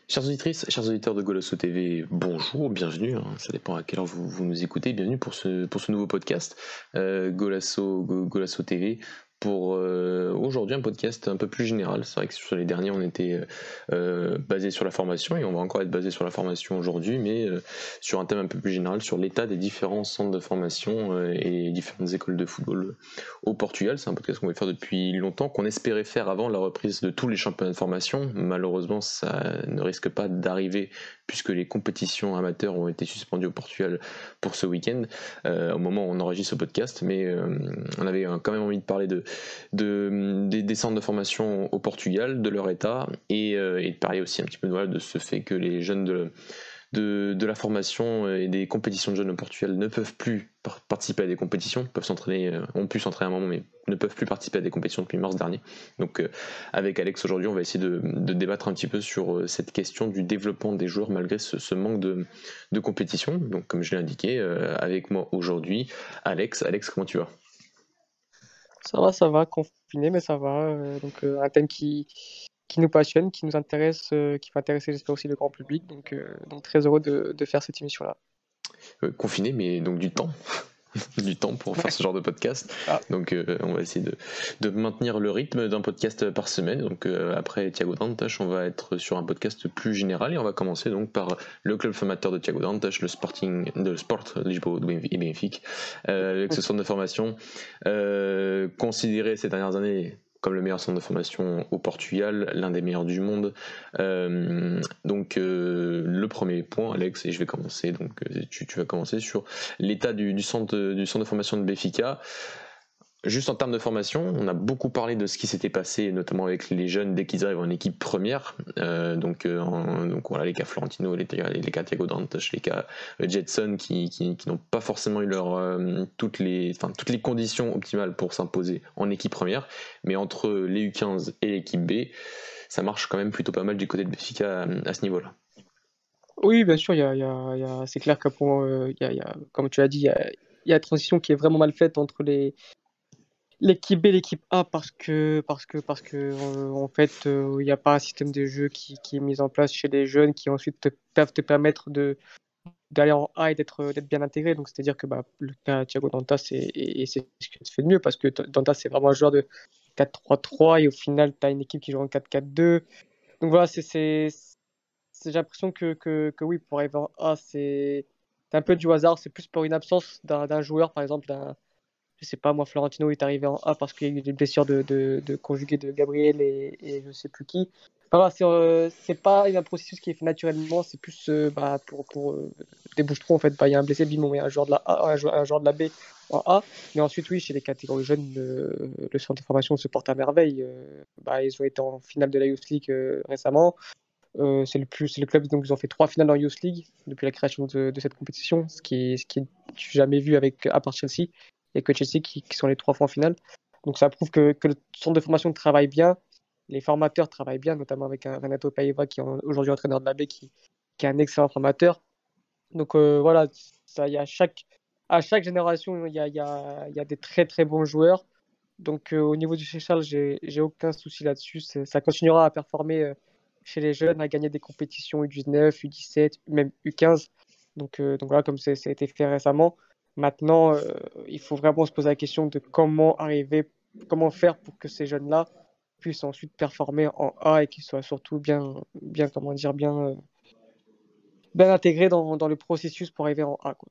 Chères auditrices, chers auditeurs de Golasso TV, bonjour, bienvenue, hein, ça dépend à quelle heure vous nous écoutez, bienvenue pour ce nouveau podcast, Golasso TV, pour aujourd'hui un podcast un peu plus général. C'est vrai que sur les derniers on était basé sur la formation et on va encore être basé sur la formation aujourd'hui, mais sur un thème un peu plus général, sur l'état des différents centres de formation et différentes écoles de football au Portugal. C'est un podcast qu'on voulait faire depuis longtemps, qu'on espérait faire avant la reprise de tous les championnats de formation. Malheureusement, ça ne risque pas d'arriver puisque les compétitions amateurs ont été suspendues au Portugal pour ce week-end, au moment où on enregistre ce podcast. Mais on avait quand même envie de parler des centres de formation au Portugal, de leur état, et de parler aussi un petit peu de ce fait que les jeunes de la formation et des compétitions de jeunes au Portugal ne peuvent plus participer à des compétitions, peuvent s'entraîner, ont pu s'entraîner à un moment, mais ne peuvent plus participer à des compétitions depuis mars dernier. Donc avec Alex aujourd'hui, on va essayer de débattre un petit peu sur cette question du développement des joueurs malgré ce manque de compétition. Donc comme je l'ai indiqué, avec moi aujourd'hui, Alex, comment tu vas? Ça va, confiné, mais ça va. Un thème qui nous passionne, qui nous intéresse, qui va intéresser, j'espère, aussi le grand public. Donc très heureux de faire cette émission-là. Confiné, mais donc du temps. Du temps pour faire Ouais, ce genre de podcast. ah, Donc on va essayer de maintenir le rythme d'un podcast par semaine. Donc après Thiago Dantas, on va être sur un podcast plus général et on va commencer donc par le club formateur de Thiago Dantas, le Sport Lisboa et Benfica, avec ce centre de formation considéré ces dernières années comme le meilleur centre de formation au Portugal, l'un des meilleurs du monde. Le premier point, Alex, et je vais commencer, donc tu vas commencer sur l'état du centre de formation de Benfica. Juste en termes de formation, on a beaucoup parlé de ce qui s'était passé, notamment avec les jeunes dès qu'ils arrivent en équipe première. Donc voilà, les cas Florentino, les cas Thiago Dantas, les cas Jetson qui n'ont pas forcément eu toutes les conditions optimales pour s'imposer en équipe première. Mais entre les U15 et l'équipe B, ça marche quand même plutôt pas mal du côté de Benfica à ce niveau-là. oui, bien sûr, c'est clair que comme tu as dit, il y a la transition qui est vraiment mal faite entre l'équipe B et l'équipe A en fait, il n'y a pas un système de jeu qui est mis en place chez les jeunes qui ensuite peuvent te permettre d'aller en A et d'être bien intégré. Donc, c'est-à-dire que le cas Thiago Dantas, c'est ce qui se fait de mieux parce que Dantas, c'est vraiment un joueur de 4-3-3 et au final, tu as une équipe qui joue en 4-4-2. Donc voilà, j'ai l'impression que oui, pour arriver en A, c'est un peu du hasard. C'est plus pour une absence d'un joueur, par exemple, je sais pas, moi, Florentino est arrivé en A parce qu'il y a eu des blessures de conjugués de Gabriel et je sais plus qui. Enfin, voilà, c'est pas un processus qui est fait naturellement, c'est plus pour des bouches-trous en fait. Il y a un blessé, bim, on met un joueur de la A, un joueur de la B en A. Mais ensuite, oui, chez les catégories jeunes, le centre de formation se porte à merveille. Ils ont été en finale de la Youth League récemment. C'est le club, donc ils ont fait 3 finales en Youth League depuis la création de cette compétition, ce qui est jamais vu à part Chelsea. Il n'y a que Chelsea qui sont les 3 fois en finale. Donc ça prouve que le centre de formation travaille bien, les formateurs travaillent bien, notamment avec un Renato Paiva qui est aujourd'hui entraîneur de la B, qui est un excellent formateur. Donc voilà, il y a à chaque génération, il y a des très très bons joueurs. Donc au niveau du Seychelles, j'ai aucun souci là-dessus. Ça continuera à performer chez les jeunes, à gagner des compétitions U19, U17, même U15. Donc voilà, comme ça a été fait récemment. Maintenant, il faut vraiment se poser la question de comment faire pour que ces jeunes-là puissent ensuite performer en A et qu'ils soient surtout comment dire, bien intégrés dans le processus pour arriver en A, quoi.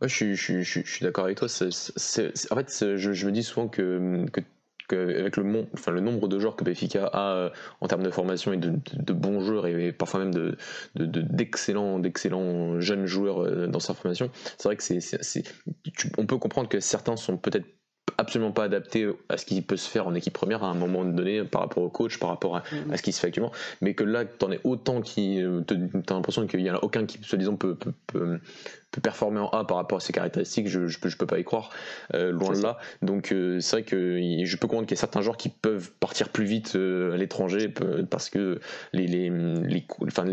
Ouais, je suis d'accord avec toi. En fait, je me dis souvent avec le nombre de joueurs que Benfica a en termes de formation et de bons joueurs et parfois même d'excellents jeunes joueurs dans sa formation, c'est vrai que on peut comprendre que certains sont peut-être absolument pas adaptés à ce qui peut se faire en équipe première à un moment donné par rapport au coach, par rapport à ce qui se fait actuellement, mais que là t'en es autant t'as l'impression qu'il y en a aucun qui soi-disant peut peut performer en A par rapport à ses caractéristiques, je peux pas y croire, loin de là. Donc c'est vrai que je peux comprendre qu'il y a certains joueurs qui peuvent partir plus vite à l'étranger parce que les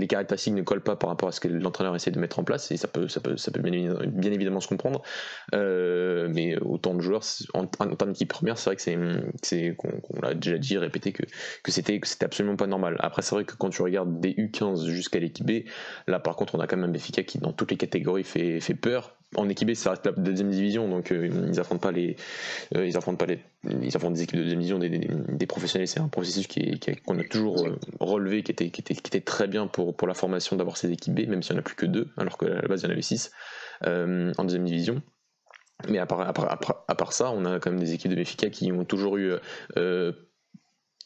caractéristiques ne collent pas par rapport à ce que l'entraîneur essaie de mettre en place, et ça peut bien évidemment se comprendre. Mais autant de joueurs en termes d'équipe première, c'est vrai que qu'on l'a déjà dit, répété que c'était absolument pas normal. Après, c'est vrai que quand tu regardes des U15 jusqu'à l'équipe B, là par contre on a quand même un Benfica qui dans toutes les catégories fait peur. En équipe B, ça reste la deuxième division, donc ils affrontent des équipes de deuxième division, des professionnels. C'est un processus qu'on a toujours relevé, qui était très bien pour la formation d'avoir ces équipes B, même s'il n'y en a plus que 2, alors qu'à la base il y en avait 6 en deuxième division. Mais à part ça, on a quand même des équipes de Benfica qui ont toujours eu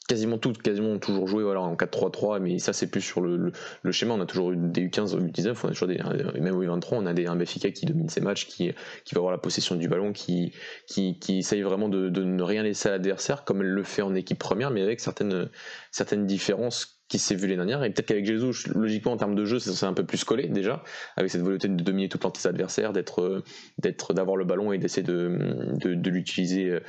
quasiment ont toujours joué en 4-3-3, mais ça c'est plus sur le schéma. On a toujours eu des U15, U19, on a toujours même au U23, on a un Benfica qui domine ses matchs, qui va avoir la possession du ballon, qui essaye vraiment de ne rien laisser à l'adversaire, comme elle le fait en équipe première, mais avec certaines différences qui s'est vu les dernières. Et peut-être qu'avec Jesus, logiquement en termes de jeu, c'est un peu plus collé déjà, avec cette volonté de dominer tout le temps tes adversaires, d'avoir le ballon et d'essayer de l'utiliser,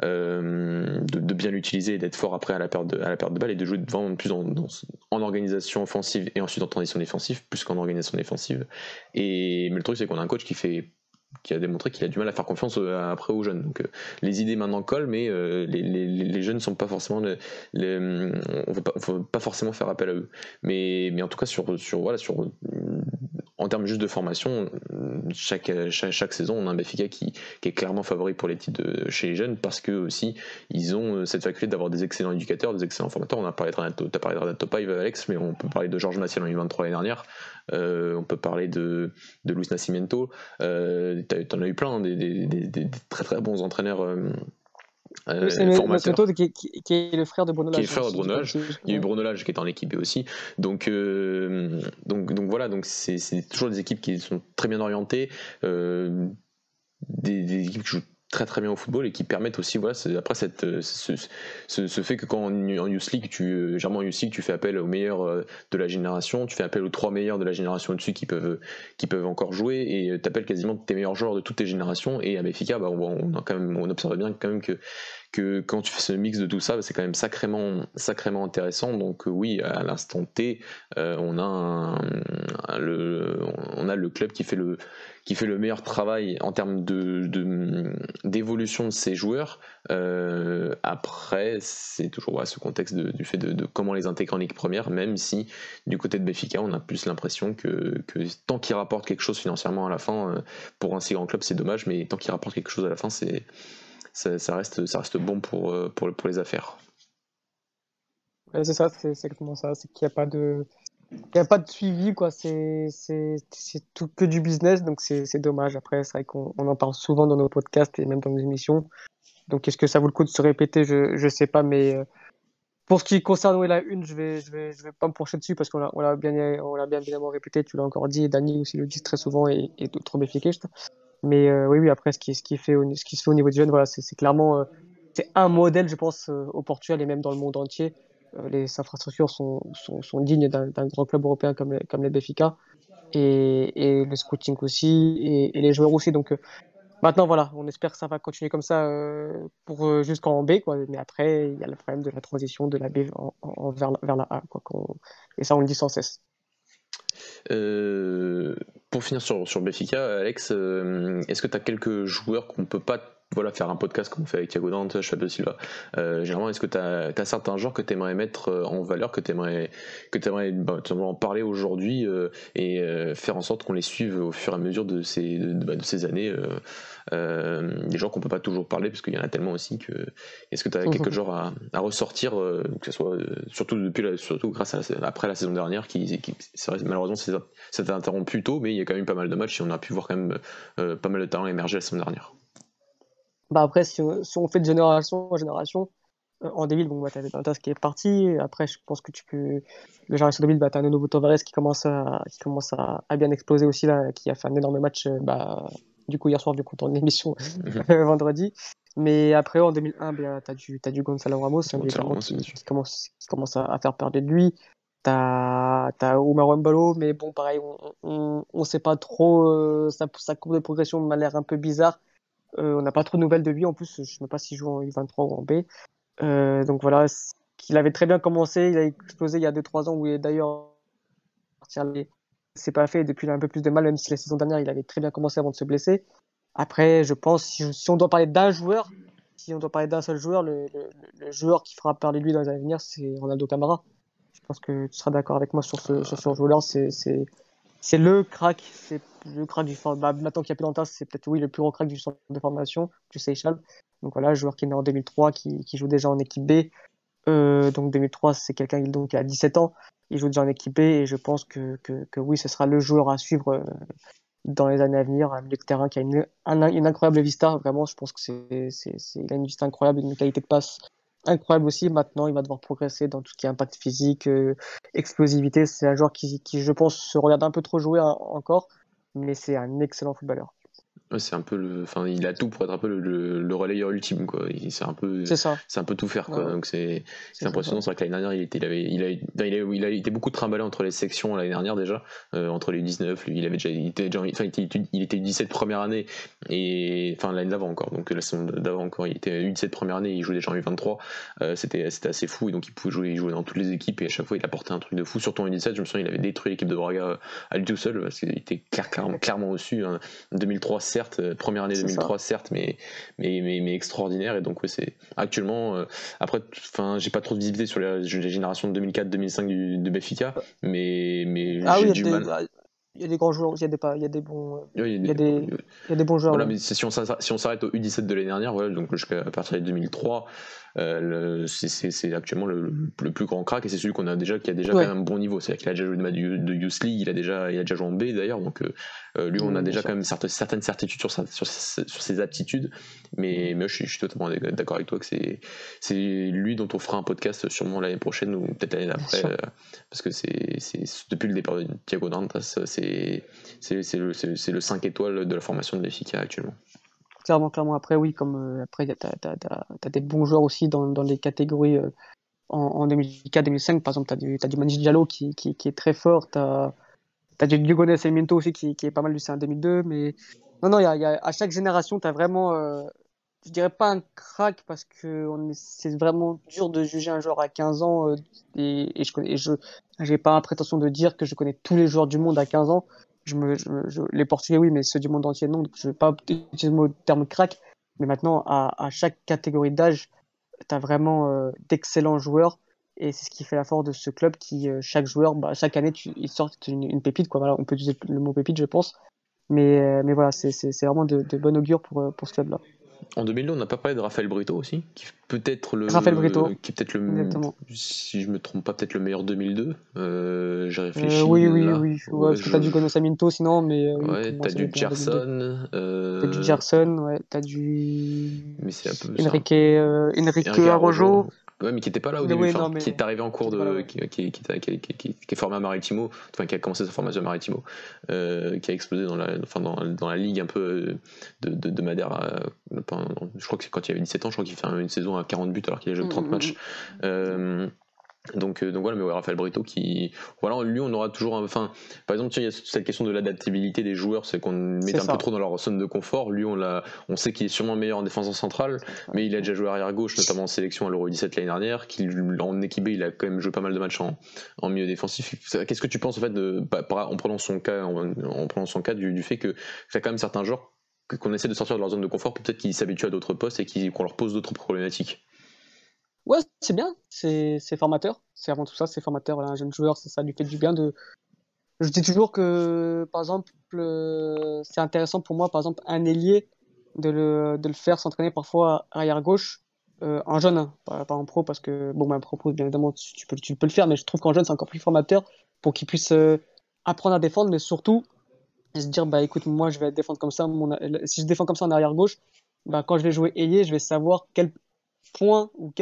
de bien l'utiliser et d'être fort après à la perte de balle, et de jouer vraiment plus en organisation offensive et ensuite en transition défensive plus qu'en organisation défensive. Mais le truc c'est qu'on a un coach qui a démontré qu'il a du mal à faire confiance après aux jeunes. Donc les idées maintenant collent, mais les jeunes ne sont pas forcément on faut pas forcément faire appel à eux. Mais en tout cas en termes juste de formation, chaque saison on a un Benfica qui est clairement favori pour les titres chez les jeunes, parce que aussi ils ont cette faculté d'avoir des excellents éducateurs, des excellents formateurs. On a parlé de Renato, t'as parlé de Renato Paiva, Alex, mais on peut parler de Georges Maciel en U23 l'année dernière. On peut parler de Luis Nascimento. T'en as eu plein, des très très bons entraîneurs. C'est formateur qui est le frère de Bruno Lage. Qui est frère de Bruno Lage. Il y a eu Bruno Lage qui est en équipe B aussi. Donc voilà, donc c'est toujours des équipes qui sont très bien orientées, des équipes qui jouent très très bien au football et qui permettent aussi, après ce fait que quand en Youth League, tu fais appel aux meilleurs de la génération, tu fais appel aux 3 meilleurs de la génération au-dessus qui peuvent encore jouer, et tu appelles quasiment tes meilleurs joueurs de toutes tes générations. Et à Benfica, on observe bien quand même que quand tu fais ce mix de tout ça, c'est quand même sacrément intéressant. Donc oui, à l'instant T, on a le club qui fait le meilleur travail en termes d'évolution de ses joueurs. Après, c'est toujours ce contexte du fait de comment les intégrer en équipe première, même si du côté de Benfica, on a plus l'impression que tant qu'il rapporte quelque chose financièrement à la fin, pour un si grand club, c'est dommage, mais tant qu'il rapporte quelque chose à la fin, ça reste bon pour les affaires. Ouais, c'est ça, c'est exactement ça. C'est qu'il n'y a pas de suivi, quoi. C'est tout que du business, donc c'est dommage. Après, c'est vrai qu'on en parle souvent dans nos podcasts et même dans nos émissions. Donc, est-ce que ça vaut le coup de se répéter? Je sais pas, mais pour ce qui concerne la une, je vais pas me pencher dessus parce on l'a bien évidemment répété. Tu l'as encore dit, et Dani aussi le dit très souvent, et d'autres béfiquistes. Mais oui, après, ce qui se fait au niveau des jeunes, voilà, c'est clairement c'est un modèle, je pense, au Portugal et même dans le monde entier. Les infrastructures sont dignes d'un grand club européen comme les Benfica, et le scouting aussi, et les joueurs aussi. Donc maintenant, voilà, on espère que ça va continuer comme ça pour jusqu'en B, quoi. Mais après, il y a le problème de la transition de la B vers la A, quoi, et ça, on le dit sans cesse. Pour finir sur Benfica, Alex, est-ce que tu as quelques joueurs qu'on peut pas faire un podcast comme on fait avec Thiago Dantas, Fabio Silva? Généralement, est-ce que tu as certains joueurs que tu aimerais mettre en valeur, que tu aimerais en parler aujourd'hui, et faire en sorte qu'on les suive au fur et à mesure de ces années, des gens qu'on peut pas toujours parler parce qu'il y en a tellement aussi. Est-ce que tu as quelques joueurs à ressortir, que ce soit surtout grâce après la saison dernière, c'est vrai, malheureusement ça s'est interrompu plus tôt, mais il y a quand même pas mal de matchs et on a pu voir quand même pas mal de talents émerger la saison dernière. Après, si on fait de génération en génération, en débile, bon, t'avais Dantas qui est parti. Après, je pense que tu peux. Le génération débile, t'as Nuno Tavares qui commence à bien exploser aussi, là, qui a fait un énorme match, du coup, hier soir, vu qu'on tourne l'émission vendredi. Mais après, en 2001, t'as du Gonzalo Ramos, qui commence à faire perdre de lui. T'as Oumar Wembalo, mais bon, pareil, on sait pas trop. Sa courbe de progression m'a l'air un peu bizarre. On n'a pas trop de nouvelles de lui. En plus, je sais même pas s'il joue en U23 ou en B. Donc voilà, qu'il avait très bien commencé. Il a explosé il y a 2-3 ans, où il est d'ailleurs c'est pas fait. Depuis, il a un peu plus de mal, même si la saison dernière, il avait très bien commencé avant de se blesser. Après, je pense, si on doit parler d'un joueur, si on doit parler d'un seul joueur, le joueur qui fera parler de lui dans les années à venir, c'est Ronaldo Camara. Je pense que tu seras d'accord avec moi sur ce joueur-là. C'est le crack. C'est le crack du maintenant qu'il n'y a plus d'Antas, c'est peut-être oui, le plus gros crack du centre de formation du Seychelles. Donc voilà, joueur qui est né en 2003, qui joue déjà en équipe B. Donc 2003, c'est quelqu'un qui a 17 ans. Il joue déjà en équipe B et je pense que oui, ce sera le joueur à suivre dans les années à venir. Un milieu de terrain qui a une incroyable vista. Vraiment, je pense que il a une vista incroyable, une qualité de passe incroyable aussi. Maintenant, il va devoir progresser dans tout ce qui est impact physique, explosivité. C'est un joueur qui, je pense, se regarde un peu trop jouer encore, mais c'est un excellent footballeur. Ouais, c'est un peu enfin, il a tout pour être un peu le relayeur ultime, quoi. C'est ça. C'est un peu tout faire, quoi. Ouais, Donc c'est c'est impressionnant. ça. C'est vrai que l'année dernière, il a été beaucoup trimballé entre les sections l'année dernière déjà, entre les 19. Lui, il était U17 première année et enfin l'année d'avant encore. Donc la saison d'avant encore, il était U17 première année. Il jouait déjà en U23. C'était assez fou et donc il jouait dans toutes les équipes et à chaque fois il apportait un truc de fou. Surtout en U17, je me souviens, il avait détruit l'équipe de Braga à lui tout seul parce qu'il était clairement au-dessus. Hein. 2003 certes, première année C'est ça. 2003 certes, mais extraordinaire. Et donc ouais, c'est actuellement après, enfin, j'ai pas trop de visibilité sur les générations de 2004-2005 de Benfica, mais Ah j'ai oui, du mal. il y a des grands joueurs aussi, il y a des bons, Ouais, il y a des bons joueurs, voilà, ouais. mais si on s'arrête au U17 de l'année dernière, voilà, donc jusqu'à partir de 2003, c'est actuellement le plus grand crack et c'est celui qui a déjà quand Ouais, même un bon niveau. C'est-à-dire qu'il a déjà joué de Youth League, il a déjà joué en B d'ailleurs, donc lui on a bien déjà quand sûr. même certaines certitudes sur ses aptitudes, mais je suis totalement d'accord avec toi que c'est lui dont on fera un podcast sûrement l'année prochaine ou peut-être l'année Bien d'après, sûr. parce que c'est depuis le départ de Thiago Dantas, c'est le 5 étoiles de la formation de Benfica actuellement. Clairement, clairement. Après, oui, après, t'as des bons joueurs aussi dans les catégories en 2004-2005. Par exemple, t'as du Manu Diallo qui est très fort. T'as du Diogo Nascimento aussi qui est pas mal, lui, c'est un 2002. Mais non, non, à chaque génération, t'as vraiment, je dirais pas un crack parce que c'est vraiment dur de juger un joueur à 15 ans. Et j'ai pas la prétention de dire que je connais tous les joueurs du monde à 15 ans. Les Portugais, oui, mais ceux du monde entier, non. Donc, je vais pas utiliser le terme crack. Mais maintenant, à chaque catégorie d'âge, tu as vraiment d'excellents joueurs. Et c'est ce qui fait la force de ce club chaque joueur, chaque année, il sort une pépite, quoi. Voilà, on peut utiliser le mot pépite, je pense. Mais voilà, c'est vraiment de bon augure pour ce club-là. En 2002, on n'a pas parlé de Raphaël Brito aussi, Raphaël Brito, qui est peut-être exactement. si je me trompe pas, peut-être le meilleur 2002. J'ai réfléchi Oui, oui, là. oui. Ouais, Ouais, parce que tu as du Gono Saminto sinon, mais oui, ouais, pour moi, t'as ça doit du être en 2002. Gerson, Tu as du Gerson, ouais, tu as du mais c'est un peu ça. Enrique Enrique Arrojo, Arrojo. ouais, mais qui était pas là au Mais début, oui, enfin, non, qui mais est arrivé en qui cours était pas là, de, ouais. qui est formé à Maritimo, enfin qui a commencé sa formation à Maritimo, qui a explosé dans la ligue un peu de Madère. Je crois que c'est quand il avait 17 ans, je crois qu'il fait une saison à 40 buts alors qu'il a joué 30 matchs. Donc voilà, mais ouais, Raphaël Brito voilà, lui on aura toujours enfin, par exemple, il y a cette question de l'adaptabilité des joueurs, c'est qu'on le met C'est un peu ça. trop dans leur zone de confort. Lui on sait qu'il est sûrement meilleur en défense centrale, mais il a déjà joué arrière gauche, notamment en sélection à l'Euro 17 l'année dernière, en équipe B, il a quand même joué pas mal de matchs en milieu défensif. Qu'est-ce que tu penses en fait en prenant son cas, en prenant son cas du fait que y a quand même certains joueurs qu'on essaie de sortir de leur zone de confort pour peut-être qu'ils s'habituent à d'autres postes et qu'on leur pose d'autres problématiques. Ouais, c'est bien, c'est formateur. C'est avant tout ça, c'est formateur. Voilà, un jeune joueur, ça lui fait du bien de. Je dis toujours que, par exemple, c'est intéressant pour moi, par exemple, un ailier, de le faire s'entraîner parfois arrière gauche, en jeune, hein, pas en pro, parce que, bon, en pro, bien évidemment, tu peux le faire, mais je trouve qu'en jeune, c'est encore plus formateur pour qu'il puisse apprendre à défendre, mais surtout se dire, bah écoute, moi, je vais défendre comme ça. Si je défends comme ça en arrière gauche, bah, quand je vais jouer ailier, je vais savoir quel point ou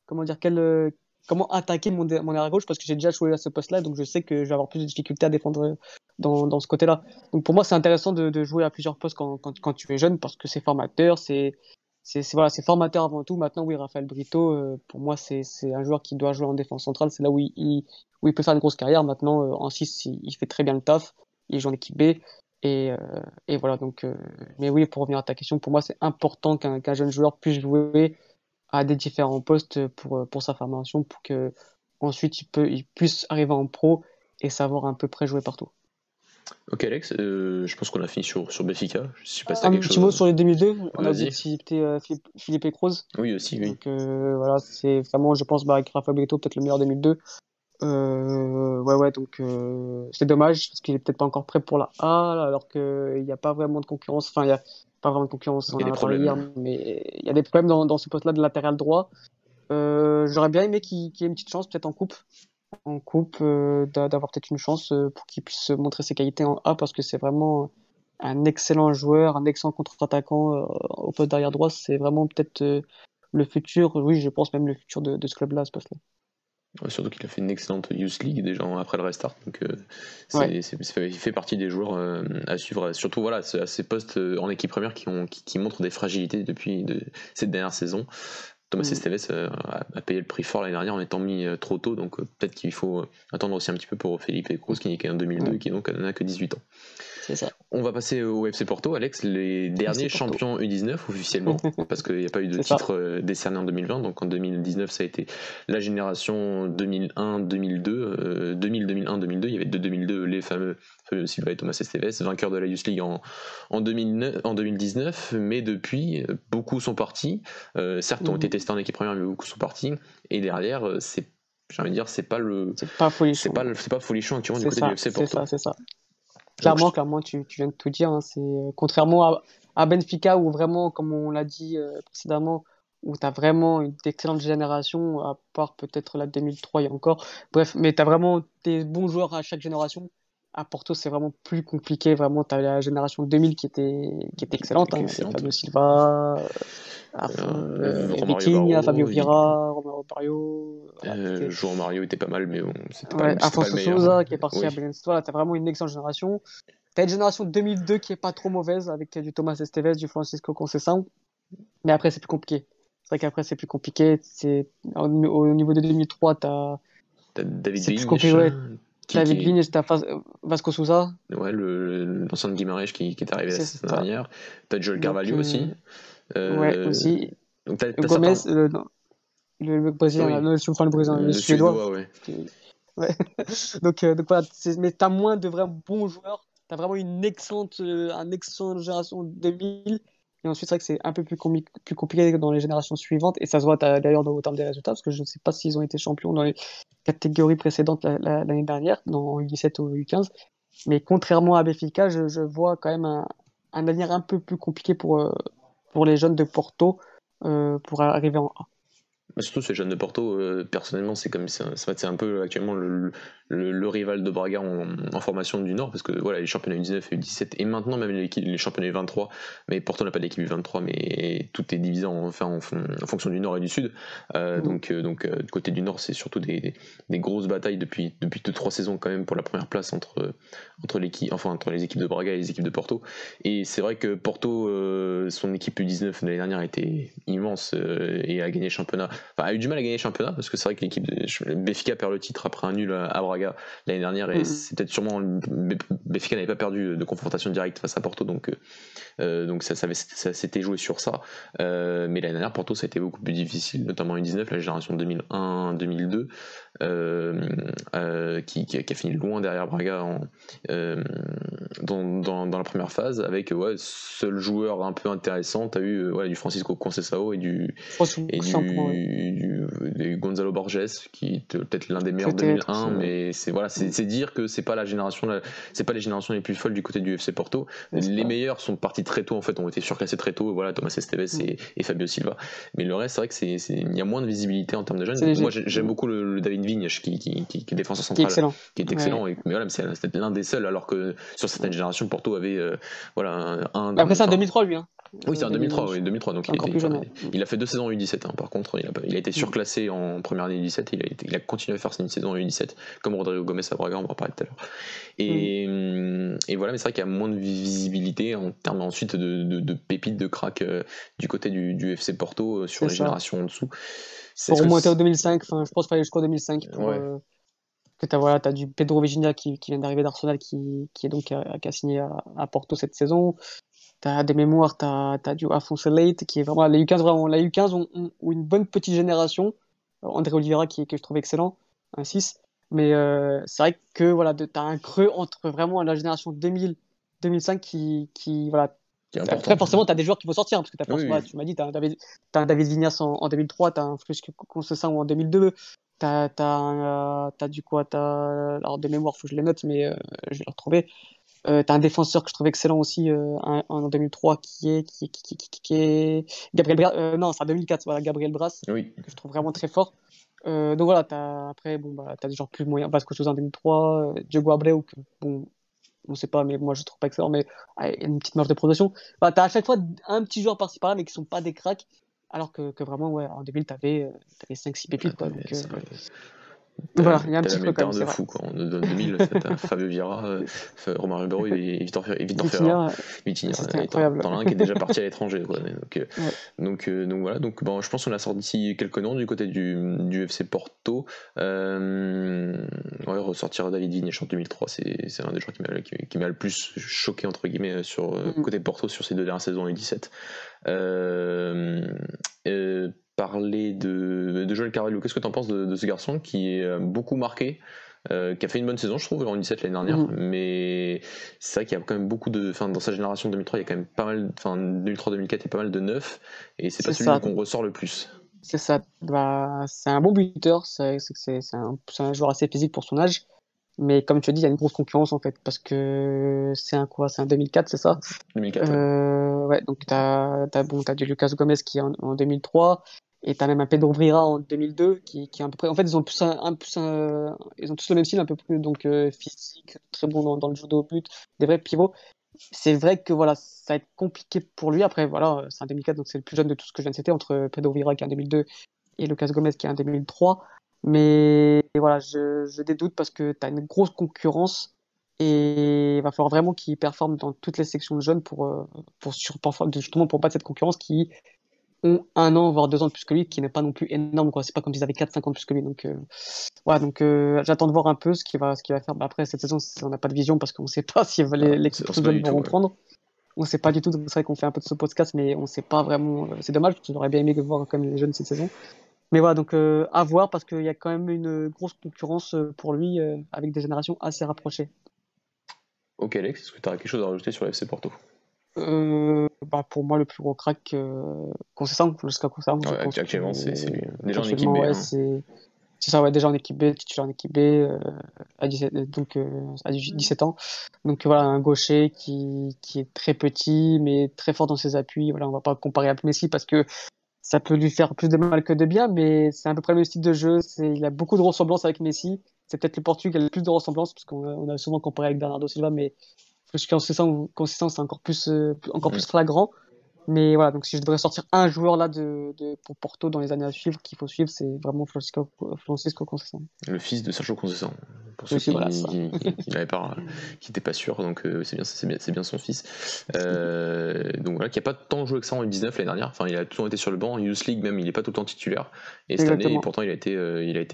comment attaquer mon arrière gauche parce que j'ai déjà joué à ce poste-là, donc je sais que je vais avoir plus de difficultés à défendre dans ce côté-là. Donc pour moi, c'est intéressant de jouer à plusieurs postes quand tu es jeune parce que c'est formateur, voilà, c'est formateur avant tout. Maintenant, oui, Raphaël Brito, pour moi, c'est un joueur qui doit jouer en défense centrale. C'est là où il peut faire une grosse carrière. Maintenant, en 6, il fait très bien le taf. Il joue en équipe B. Et, euh, et voilà, donc, mais oui, pour revenir à ta question, pour moi, c'est important qu'un jeune joueur puisse jouer à des différents postes pour sa formation, pour que ensuite il puisse arriver en pro et savoir à peu près jouer partout. Ok Alex, je pense qu'on a fini sur Benfica. Je sais pas si t'as Un quelque petit mot chose. sur les 2002, on a oublié Vas-y. de citer Philippe Cruz. Oui aussi, oui. Donc voilà, c'est vraiment, je pense, avec Rafa Brito, peut-être le meilleur 2002. Ouais, donc c'est dommage parce qu'il est peut-être pas encore prêt pour la A, alors qu'il n'y a pas vraiment de concurrence. Enfin, il n'y a pas vraiment de concurrence, Il on y a en des a parlé hier, problèmes. mais il y a des problèmes dans ce poste-là de latéral droit. J'aurais bien aimé qu'il ait une petite chance, peut-être en coupe, d'avoir peut-être une chance pour qu'il puisse montrer ses qualités en A, parce que c'est vraiment un excellent joueur, un excellent contre-attaquant au poste d'arrière droit. C'est vraiment peut-être le futur, oui, je pense même le futur de ce club-là, à ce poste-là. Ouais, surtout qu'il a fait une excellente Youth League déjà après le restart, donc Ouais. il fait partie des joueurs à suivre. Surtout voilà, à ces postes en équipe première qui montrent des fragilités depuis cette dernière saison. Thomas Mm. Esteves a payé le prix fort l'année dernière en étant mis trop tôt, donc peut-être qu'il faut attendre aussi un petit peu pour Felipe Cruz qui n'est qu'en 2002 Ouais, et qui donc n'a que 18 ans. c'est ça. On va passer au FC Porto, Alex, les derniers FC Porto. champions U19 officiellement, parce qu'il n'y a pas eu de C'est ça. titre décerné en 2020, donc en 2019 ça a été la génération 2001-2002, 2000-2001-2002, il y avait deux 2002, les fameux Silva et Thomas Esteves, vainqueurs de la Youth League en 2019, mais depuis, beaucoup sont partis, certes ont été Mhm. testés en équipe première, mais beaucoup sont partis, et derrière, j'ai envie de dire, C'est pas folichon. c'est pas folichon actuellement du C'est côté du ça, FC c'est Porto. ça, c'est ça. Donc Clairement, tu viens de tout dire, hein. C'est contrairement à Benfica, où vraiment, comme on l'a dit précédemment, où tu as vraiment une excellente génération, à part peut-être la 2003 et encore. Bref, mais tu as vraiment des bons joueurs à chaque génération. À Porto, c'est vraiment plus compliqué. Vraiment, tu as la génération 2000 qui était excellente, hein. Avec excellente. Fabio Silva, Romario Vitinha, Fabio Barro, Vieira, Romero Barrio. Voilà, João Mario était pas mal, mais bon, ouais, c'était pas le Afonso meilleur. Sousa qui est parti à Oui, Belenenses. Voilà, tu as vraiment une excellente génération. T'as une génération 2002 qui est pas trop mauvaise avec du Thomas Esteves, du Francisco Conceição, mais après c'est plus compliqué. C'est vrai qu'après c'est plus compliqué. Au niveau de 2003, t'as David c'est plus compliqué. Village, Ouais. qui David est Vignes, t'as Vasco Souza, ouais, l'ancien de Guimarães qui est arrivé la c'est saison ça. dernière. T'as Joel Donc Carvalho aussi. ouais Euh, aussi. donc t'as Gomez, certains. non, le Brésilien, Oui, enfin le Brésilien, le le Suédois. Suédois, ouais. Ouais. Donc voilà, mais t'as moins de vrais bons joueurs. T'as vraiment un excellent génération 2000. Et ensuite, c'est vrai que c'est un peu plus compliqué dans les générations suivantes. Et ça se voit d'ailleurs au terme des résultats, parce que je ne sais pas s'ils ont été champions dans les catégories précédentes l'année dernière, dans U17 ou U15. Mais contrairement à Benfica, je vois quand même un avenir un peu plus compliqué pour les jeunes de Porto pour arriver en A. Bah, surtout ces jeunes de Porto, personnellement, c'est un peu actuellement le rival de Braga en formation du Nord, parce que voilà, les championnats U19 et U17, et maintenant même les championnats U23, mais Porto n'a pas d'équipe U23, mais tout est divisé en fonction du Nord et du Sud. Mm. Du côté du Nord, c'est surtout des grosses batailles depuis 2-3 saisons quand même pour la première place entre les équipes de Braga et les équipes de Porto. Et c'est vrai que Porto, son équipe U19 de l'année dernière était immense et a gagné le championnat. Enfin, a eu du mal à gagner le championnat parce que c'est vrai que l'équipe de Benfica perd le titre après un nul à Braga l'année dernière et Mm. c'est peut-être sûrement Benfica n'avait pas perdu de confrontation directe face à Porto, donc ça s'était joué sur ça. Mais l'année dernière Porto ça a été beaucoup plus difficile, notamment U19, la génération 2001-2002 qui a fini loin derrière Braga dans la première phase avec seul joueur un peu intéressant. T'as eu du Francisco Conceição et Franchement, pour moi, ouais. du Gonzalo Borges qui est peut-être l'un des meilleurs Peut-être. 2001, mais Mm. c'est dire que c'est pas c'est pas les générations les plus folles du côté du FC Porto. C'est Les ça. meilleurs sont partis très tôt en fait, ont été surclassés très tôt, voilà, Thomas Esteves Mm. et Fabio Silva, mais le reste c'est vrai que il y a moins de visibilité en termes de C'est jeunes. Moi léger. j'aime Mm. beaucoup le David Vignes qui est défenseur Qui est central, excellent. qui est excellent, Ouais. mais voilà, c'est l'un des seuls, alors que sur certaines Mm. générations Porto avait voilà Après, c'est un enfin 2003, lui, hein. Oui, c'est en 2003, oui, 2003, donc encore plus jeune. Il a fait 2 saisons en U17, hein. Par contre, il a été surclassé en première année U17, il a continué à faire une saison en U17, comme Rodrigo Gomez à Braga, on va en parler tout à l'heure. Et voilà, mais c'est vrai qu'il y a moins de visibilité en termes ensuite de pépites, de crack du côté du FC Porto sur les générations en dessous. Pour remonter en 2005, je pense qu'il fallait jusqu'en 2005 pour... que t'as du Pedro Virginia qui vient d'arriver d'Arsenal, qui a signé à Porto cette saison. T'as des mémoires, t'as du Afonso Leite, qui est vraiment la U15 ont une bonne petite génération. André Oliveira que je trouve excellent, un 6. Mais c'est vrai que voilà, t'as un creux entre vraiment la génération 2000-2005 qui voilà. Après, forcément, t'as des joueurs qui vont sortir, parce que tu m'as dit, t'as un David Vignas en 2003, t'as un Flusco Conceição en 2002. T'as du quoi, alors de mémoire, faut que je les note, mais je vais le retrouver. T'as un défenseur que je trouve excellent aussi en 2003 qui est Gabriel Bras. Non, c'est en 2004, voilà, Gabriel Bras, que je trouve vraiment très fort. Donc voilà, t'as des gens plus moyens, Vasco Sousa en 2003, Diogo Abreu, que bon, on sait pas, mais moi je trouve pas excellent, mais une petite marge de progression. T'as à chaque fois un petit joueur par-ci par-là, mais qui sont pas des cracks. Alors que vraiment, ouais, en 2000, t'avais 5-6 pépites, quoi. Donc, voilà, il y a un petit creux quand même. De fou, quoi. En 2000, t'as Fabio Vieira, Romario Barro et Victor Ferrer. Vitinha, c'était incroyable. T'en as un qui est déjà parti à l'étranger, quoi. Donc voilà. Donc bon, je pense qu'on a sorti quelques noms du côté du FC Porto. Ressortir David Vignes en 2003, c'est un des joueurs qui m'a le plus choqué, entre guillemets, sur côté Porto sur ces 2 dernières saisons U17. Parler de Joël Carvalho, qu'est-ce que tu en penses de ce garçon qui est beaucoup marqué, qui a fait une bonne saison, je trouve, en 17 l'année dernière, mais c'est vrai qu'il y a quand même beaucoup de. Dans sa génération 2003, il y a quand même pas mal. 2003-2004, il y a pas mal de neufs, et c'est pas celui qu'on ressort le plus. C'est ça. C'est un bon buteur, c'est un joueur assez physique pour son âge, mais comme tu as dit, il y a une grosse concurrence en fait, parce que c'est un 2004, c'est ça 2004. Ouais, donc t'as du Lucas Gomez qui est en 2003. Et t'as même un Pedro Vieira en 2002 qui est à peu près. En fait, ils ont tous ils ont tous le même style, un peu plus donc physique, très bon dans le jeu au but, des vrais pivots. C'est vrai que voilà, ça va être compliqué pour lui. Après, voilà, c'est un 2004, donc c'est le plus jeune de tout ce que je viens de citer, entre Pedro Vieira qui est en 2002 et Lucas Gomez qui est en 2003. Mais voilà, je dédoute parce que t'as une grosse concurrence et il va falloir vraiment qu'il performe dans toutes les sections de jeunes justement pour battre cette concurrence qui ont 1 an, voire 2 ans de plus que lui, qui n'est pas non plus énorme, quoi. C'est pas comme s'ils avaient 4-5 ans de plus que lui. Donc, j'attends de voir un peu ce qu'il va faire. Après, cette saison, on n'a pas de vision parce qu'on ne sait pas si l'équipe vont reprendre. On ne sait pas du tout. C'est vrai qu'on fait un peu de ce podcast, mais on ne sait pas vraiment. C'est dommage parce qu'on aurait bien aimé voir quand même les jeunes cette saison. Mais voilà, donc à voir parce qu'il y a quand même une grosse concurrence pour lui avec des générations assez rapprochées. Ok, Alex, est-ce que tu as quelque chose à rajouter sur le FC Porto? Pour moi, le plus gros crack, Conceição, jusqu'à Conceição. Actuellement, c'est lui. Déjà en équipe B. Ouais, c'est ça, ouais, déjà en équipe B, titulaire en équipe B, à 17 ans. Donc voilà, un gaucher qui est très petit, mais très fort dans ses appuis. Voilà, on va pas comparer à Messi parce que ça peut lui faire plus de mal que de bien, mais c'est à peu près le même style de jeu. Il a beaucoup de ressemblances avec Messi. C'est peut-être le Portugal qui a le plus de ressemblances, parce qu'on a souvent comparé avec Bernardo Silva, mais consistant, c'est encore plus flagrant. Mais voilà, donc si je devrais sortir un joueur là pour Porto dans les années à suivre, qu'il faut suivre, c'est vraiment Francisco Conceição. Le fils de Sergio Conceição, pour ceux qui n'avaient pas, qui n'étaient pas sûrs, donc c'est bien son fils. Donc voilà, qui n'a pas tant joué que ça en U19 l'année dernière. Enfin, il a toujours été sur le banc. En Youth League même, il n'est pas tout le temps titulaire. Et cette année, pourtant, il a été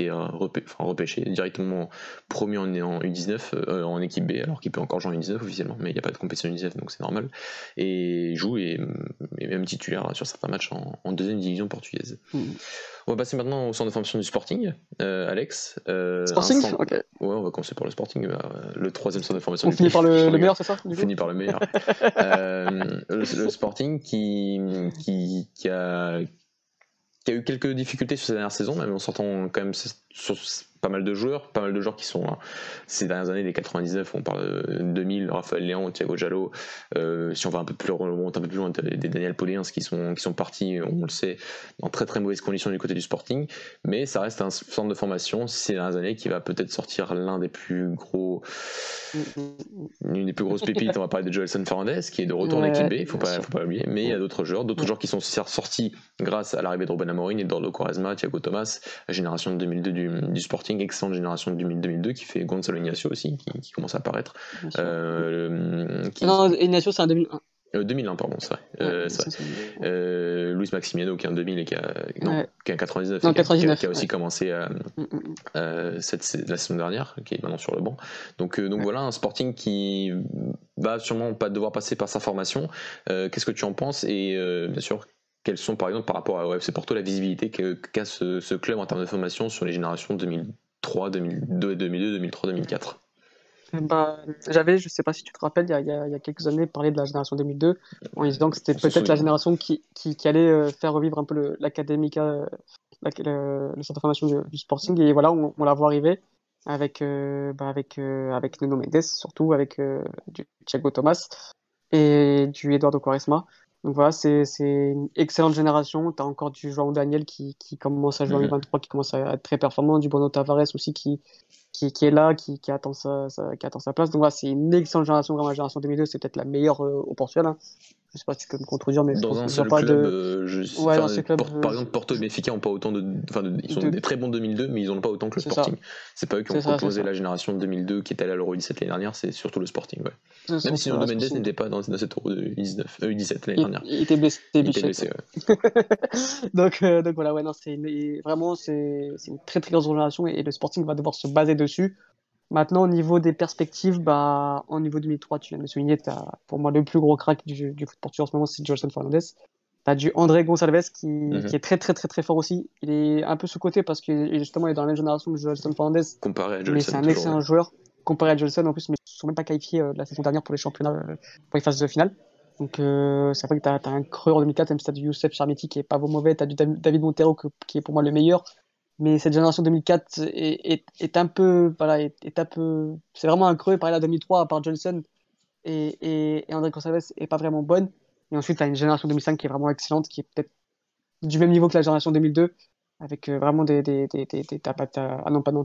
repêché directement promu en U19 en équipe B, alors qu'il peut encore jouer en U19 officiellement, mais il n'y a pas de compétition U19, donc c'est normal. Et il joue et même titulaire sur certains matchs en deuxième division portugaise. On va passer maintenant au centre de formation du Sporting, Alex. Sporting, ok. Ouais, on va commencer par le Sporting, le troisième centre de formation. On finit par le meilleur, c'est ça? On finit par le meilleur. Le Sporting qui a eu quelques difficultés sur cette dernière saison, même en sortant quand même pas mal de joueurs qui sont ces dernières années, les 99, on parle de 2000, Raphaël Léon, Thiago Jallo, si on va un peu plus loin, des Daniel Poléens qui sont partis, on le sait, en très très mauvaises conditions du côté du Sporting, mais ça reste un centre de formation ces dernières années qui va peut-être sortir l'une des plus grosses pépites. On va parler de Joelson Fernandez qui est de retour en équipe B, il faut pas l'oublier, mais il y a d'autres joueurs qui sont sortis grâce à l'arrivée de Ruben Amorim, Eduardo Quaresma, Thiago Thomas, la génération de 2002 du Sporting, excellente génération de 2002 qui fait Gonzalo Ignacio aussi, qui commence à apparaître. Non, Ignacio c'est un 2001. 2001, pardon, c'est vrai. Luis Maximiano qui est en 2000 et qui a 99, qui a aussi commencé la saison dernière, qui est maintenant sur le banc. Donc voilà, un Sporting qui va sûrement pas devoir passer par sa formation. Qu'est-ce que tu en penses? Et bien sûr, quelles sont par exemple par rapport à FC Porto la visibilité qu'a ce club en termes de formation sur les générations 2003, 2002, 2003, 2004? Je sais pas si tu te rappelles, il y a quelques années, parler de la génération 2002 en disant que c'était peut-être la génération qui allait faire revivre un peu l'Académica, le centre de formation du Sporting, et voilà, on la voit arriver avec Nuno Mendes, surtout avec du Thiago Thomas et du Eduardo Quaresma. Donc voilà, c'est une excellente génération. Tu as encore du João Daniel qui commence à jouer en U23, qui commence à être très performant, du Bruno Tavares aussi qui est là, qui attend sa place. Donc voilà, c'est une excellente génération, vraiment la génération 2002, c'est peut-être la meilleure au Portugal. Hein. Je sais pas si tu peux me contredire, mais dans un je seul vois pas club, dans ce club, par exemple Porto et Benfica ont pas autant ils sont des très bons 2002, mais ils ont pas autant que le Sporting. C'est pas eux qui ont proposé la génération 2002 qui était allée à l'Euro 17 l'année dernière, c'est surtout le Sporting. Ouais. Même si Nuno Mendes n'était pas dans cette Euro 17 l'année dernière. Il était blessé. Ouais. donc voilà, ouais, non, c'est une très très grosse génération et le Sporting va devoir se baser dessus. Maintenant, au niveau des perspectives, en niveau 2003, tu viens de le souligner, pour moi le plus gros crack du foot portugais en ce moment, c'est Joelson Fernandez. Tu as du André Gonçalves qui est très très très très fort aussi. Il est un peu sous-coté parce que justement il est dans la même génération que Joelson Fernandez. Comparé à Joelson, mais c'est un excellent joueur. Comparé à Joelson en plus, mais ils ne sont même pas qualifiés la saison dernière pour les championnats, pour les phases de finale. Donc c'est vrai que tu as un creux en 2004, même si tu as du Youssef Charmiti qui est pas mauvais, tu as du David Montero qui est pour moi le meilleur. Mais cette génération 2004 est un peu, c'est vraiment un creux par là 2003 à part Johnson et André Gonçalves est pas vraiment bonne. Et ensuite, tu as une génération 2005 qui est vraiment excellente, qui est peut-être du même niveau que la génération 2002, avec vraiment t'as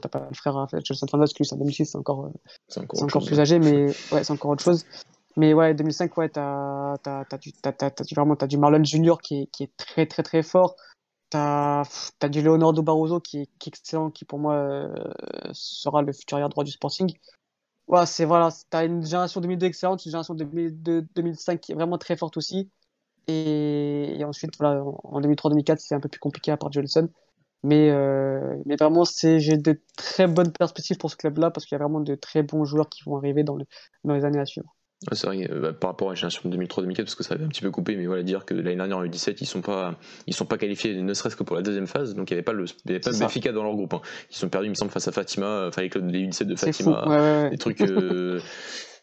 pas le frère Johnson Fernandez, qui c'est en 2006, c'est encore plus âgé, mais ouais, c'est encore autre chose. Mais ouais, 2005, ouais, t'as du Marlon Junior qui est très très très fort. T'as du Leonardo Barroso qui est excellent, qui pour moi sera le futur arrière droit du Sporting. Ouais, t'as une génération 2002 excellente, une génération 2005 qui est vraiment très forte aussi. Et ensuite, voilà, en 2003-2004, c'est un peu plus compliqué à part Joelson. Mais vraiment, j'ai de très bonnes perspectives pour ce club-là parce qu'il y a vraiment de très bons joueurs qui vont arriver dans les années à suivre. C'est vrai, par rapport à la génération de 2003-2004, parce que ça avait un petit peu coupé, mais voilà, dire que l'année dernière en U17, ils sont pas qualifiés, ne serait-ce que pour la deuxième phase, donc il n'y avait pas le Benfica dans leur groupe. Hein. Ils sont perdus, il me semble, face à Fatima, avec les U17 de Fatima, ouais. des trucs.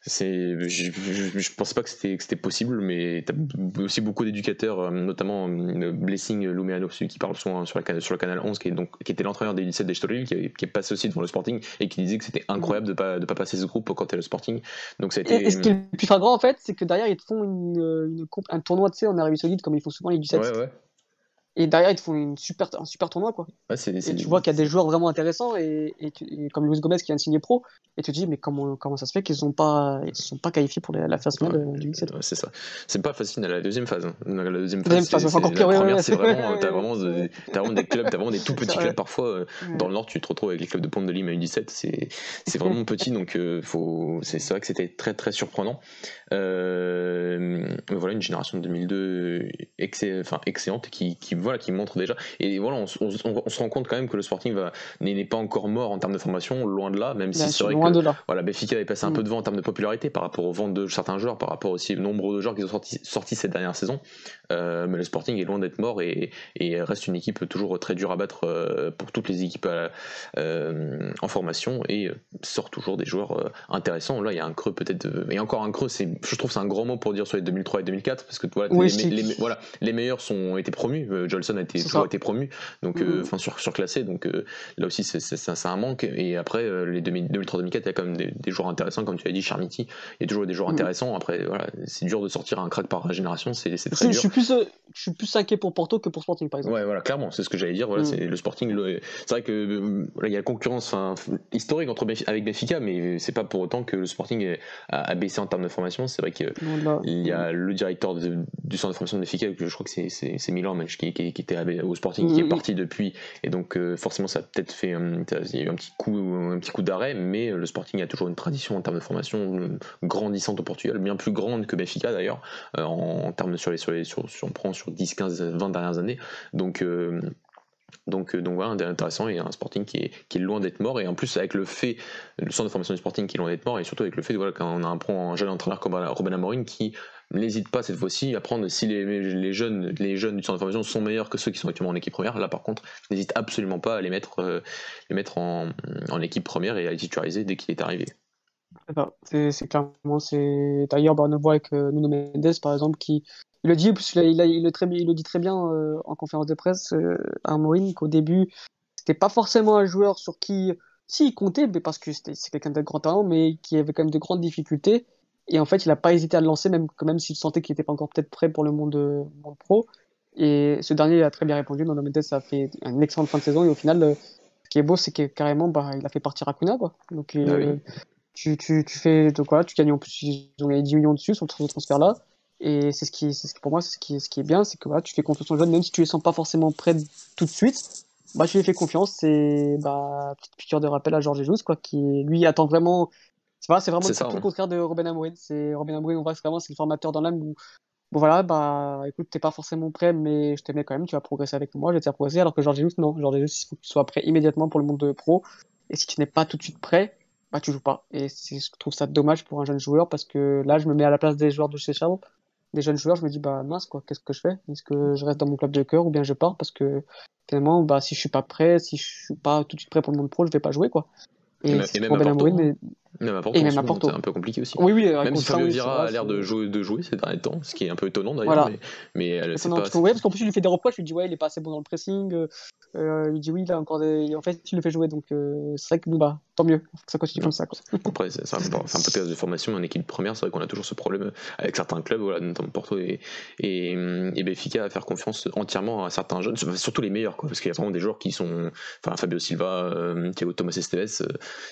Je pense pas que c'était possible, mais t'as aussi beaucoup d'éducateurs, notamment Blessing Lumeano, celui qui parle souvent sur le canal 11, qui était l'entraîneur des 17 d'Estoril, qui est passé aussi devant le Sporting et qui disait que c'était incroyable de pas passer ce groupe quand t'es le Sporting. Donc ça a été... Et ce qui est le plus flagrant en fait, c'est que derrière ils te font un tournoi, tu sais, en Arabie Saoudite comme ils font souvent les 17. Ouais. Et derrière, ils te font un super tournoi, quoi. Ouais, et tu vois qu'il y a des joueurs vraiment intéressants, et comme Luis Gomez qui vient de signer pro, et tu te dis, mais comment ça se fait qu'ils ne sont pas qualifiés pour la phase finale du 17. C'est ça. C'est pas facile à la deuxième phase. Hein. La deuxième phase, c'est encore pire. La première, c'est vraiment, t'as vraiment des clubs, t'as vraiment des tout petits clubs parfois. Dans le Nord, tu te retrouves avec les clubs de Ponte de Lima U17, c'est vraiment petit, donc c'est vrai que c'était très très surprenant. Voilà, une génération de 2002 excellente qui montre déjà. Et voilà, on se rend compte quand même que le Sporting n'est pas encore mort en termes de formation, loin de là, même si c'est vrai que voilà, Benfica est passé un peu devant en termes de popularité par rapport aux ventes de certains joueurs, par rapport aussi au nombre de joueurs qui sont sortis cette dernière saison. Mais le Sporting est loin d'être mort et reste une équipe toujours très dure à battre pour toutes les équipes en formation et sort toujours des joueurs intéressants. Là, il y a un creux peut-être, et encore un creux, je trouve que c'est un grand mot pour dire sur les 2003 et 2004 parce que voilà, les meilleurs ont été promus. Jolson a toujours été promu, donc surclassé, donc là aussi c'est un manque. Et après les 2003-2004, il y a quand même des joueurs intéressants, comme tu as dit, Charmity, il y a toujours des joueurs intéressants. Après voilà, c'est dur de sortir un crack par génération, c'est très dur. Je suis plus inquiet pour Porto que pour Sporting, par exemple. Ouais, voilà, clairement, c'est ce que j'allais dire. Voilà, c'est le Sporting. C'est vrai que là, il y a la concurrence historique avec Benfica, mais c'est pas pour autant que le Sporting a baissé en termes de formation. C'est vrai qu'il y a le directeur du centre de formation de Benfica, je crois que c'est Milan qui était au Sporting, qui est parti depuis, et donc forcément ça a peut-être fait il y a eu un petit coup d'arrêt, mais le Sporting a toujours une tradition en termes de formation grandissante au Portugal, bien plus grande que Benfica d'ailleurs, en termes si on prend sur 10, 15, 20 dernières années. Donc voilà, intéressant, et un Sporting qui est loin d'être mort, et en plus avec le centre de formation du Sporting qui est loin d'être mort, et surtout avec le fait voilà, qu'on a un jeune entraîneur comme Ruben Amorim qui n'hésite pas cette fois-ci à prendre, si les jeunes du centre de formation sont meilleurs que ceux qui sont actuellement en équipe première, là par contre n'hésite absolument pas à les mettre en équipe première et à les titulariser dès qu'il est arrivé. C'est clairement, d'ailleurs on le voit avec Nuno Mendes par exemple, qui il le dit, il le dit très bien en conférence de presse à Amorim, qu'au début c'était pas forcément un joueur sur qui il comptait, mais parce que c'est quelqu'un de grand talent, mais qui avait quand même de grandes difficultés, et en fait il a pas hésité à le lancer même s'il sentait qu'il était pas encore peut-être prêt pour le monde pro, et ce dernier a très bien répondu. Nuno Mendes a fait une excellente fin de saison, et au final ce qui est beau, c'est que carrément il a fait partir Acuna, quoi. Donc tu fais de quoi, tu gagnes, en plus ils ont gagné 10 millions dessus sur ce transfert là, et pour moi c'est ce qui est bien, c'est que voilà, tu fais confiance aux jeunes même si tu les sens pas forcément prêts tout de suite, tu les fais confiance. C'est petite piqûre de rappel à Jorge Jesus, quoi, qui lui attend vraiment. C'est vraiment tout le contraire de Ruben Amorim. Ruben Amorim, on voit que c'est le formateur dans l'âme où bon voilà, écoute, t'es pas forcément prêt, mais je t'aimais quand même, tu vas progresser avec moi, je vais te faire progresser. Alors que Jorge Jesus, non, Jorge Jesus, il faut que tu sois prêt immédiatement pour le monde de pro, et si tu n'es pas tout de suite prêt, tu joues pas. Et je trouve ça dommage pour un jeune joueur, parce que là je me mets à la place des joueurs de chez Charles, des jeunes joueurs, je me dis mince, quoi, qu'est-ce que je fais? Est-ce que je reste dans mon club de cœur ou bien je pars? Parce que finalement, si je suis pas prêt, si je suis pas tout de suite prêt pour le monde pro, je vais pas jouer, quoi. Et même à Porto, c'est un peu compliqué aussi. Oui, même si Fabio Vieira a l'air de jouer ces derniers temps, ce qui est un peu étonnant d'ailleurs. Voilà. Mais c'est pas. Parce qu'en plus, il lui fait des reproches, il lui dit il est pas assez bon dans le pressing. Il dit oui, il a encore en fait, il le fait jouer, donc c'est vrai que tant mieux, faut que ça continue comme ça, quoi. Après, c'est un podcast de formation, en équipe première, c'est vrai qu'on a toujours ce problème avec certains clubs, voilà, notamment Porto et Benfica, à faire confiance entièrement à certains jeunes, surtout les meilleurs, quoi, parce qu'il y a vraiment des joueurs qui sont, Fabio Silva, Thiago Thomas Esteves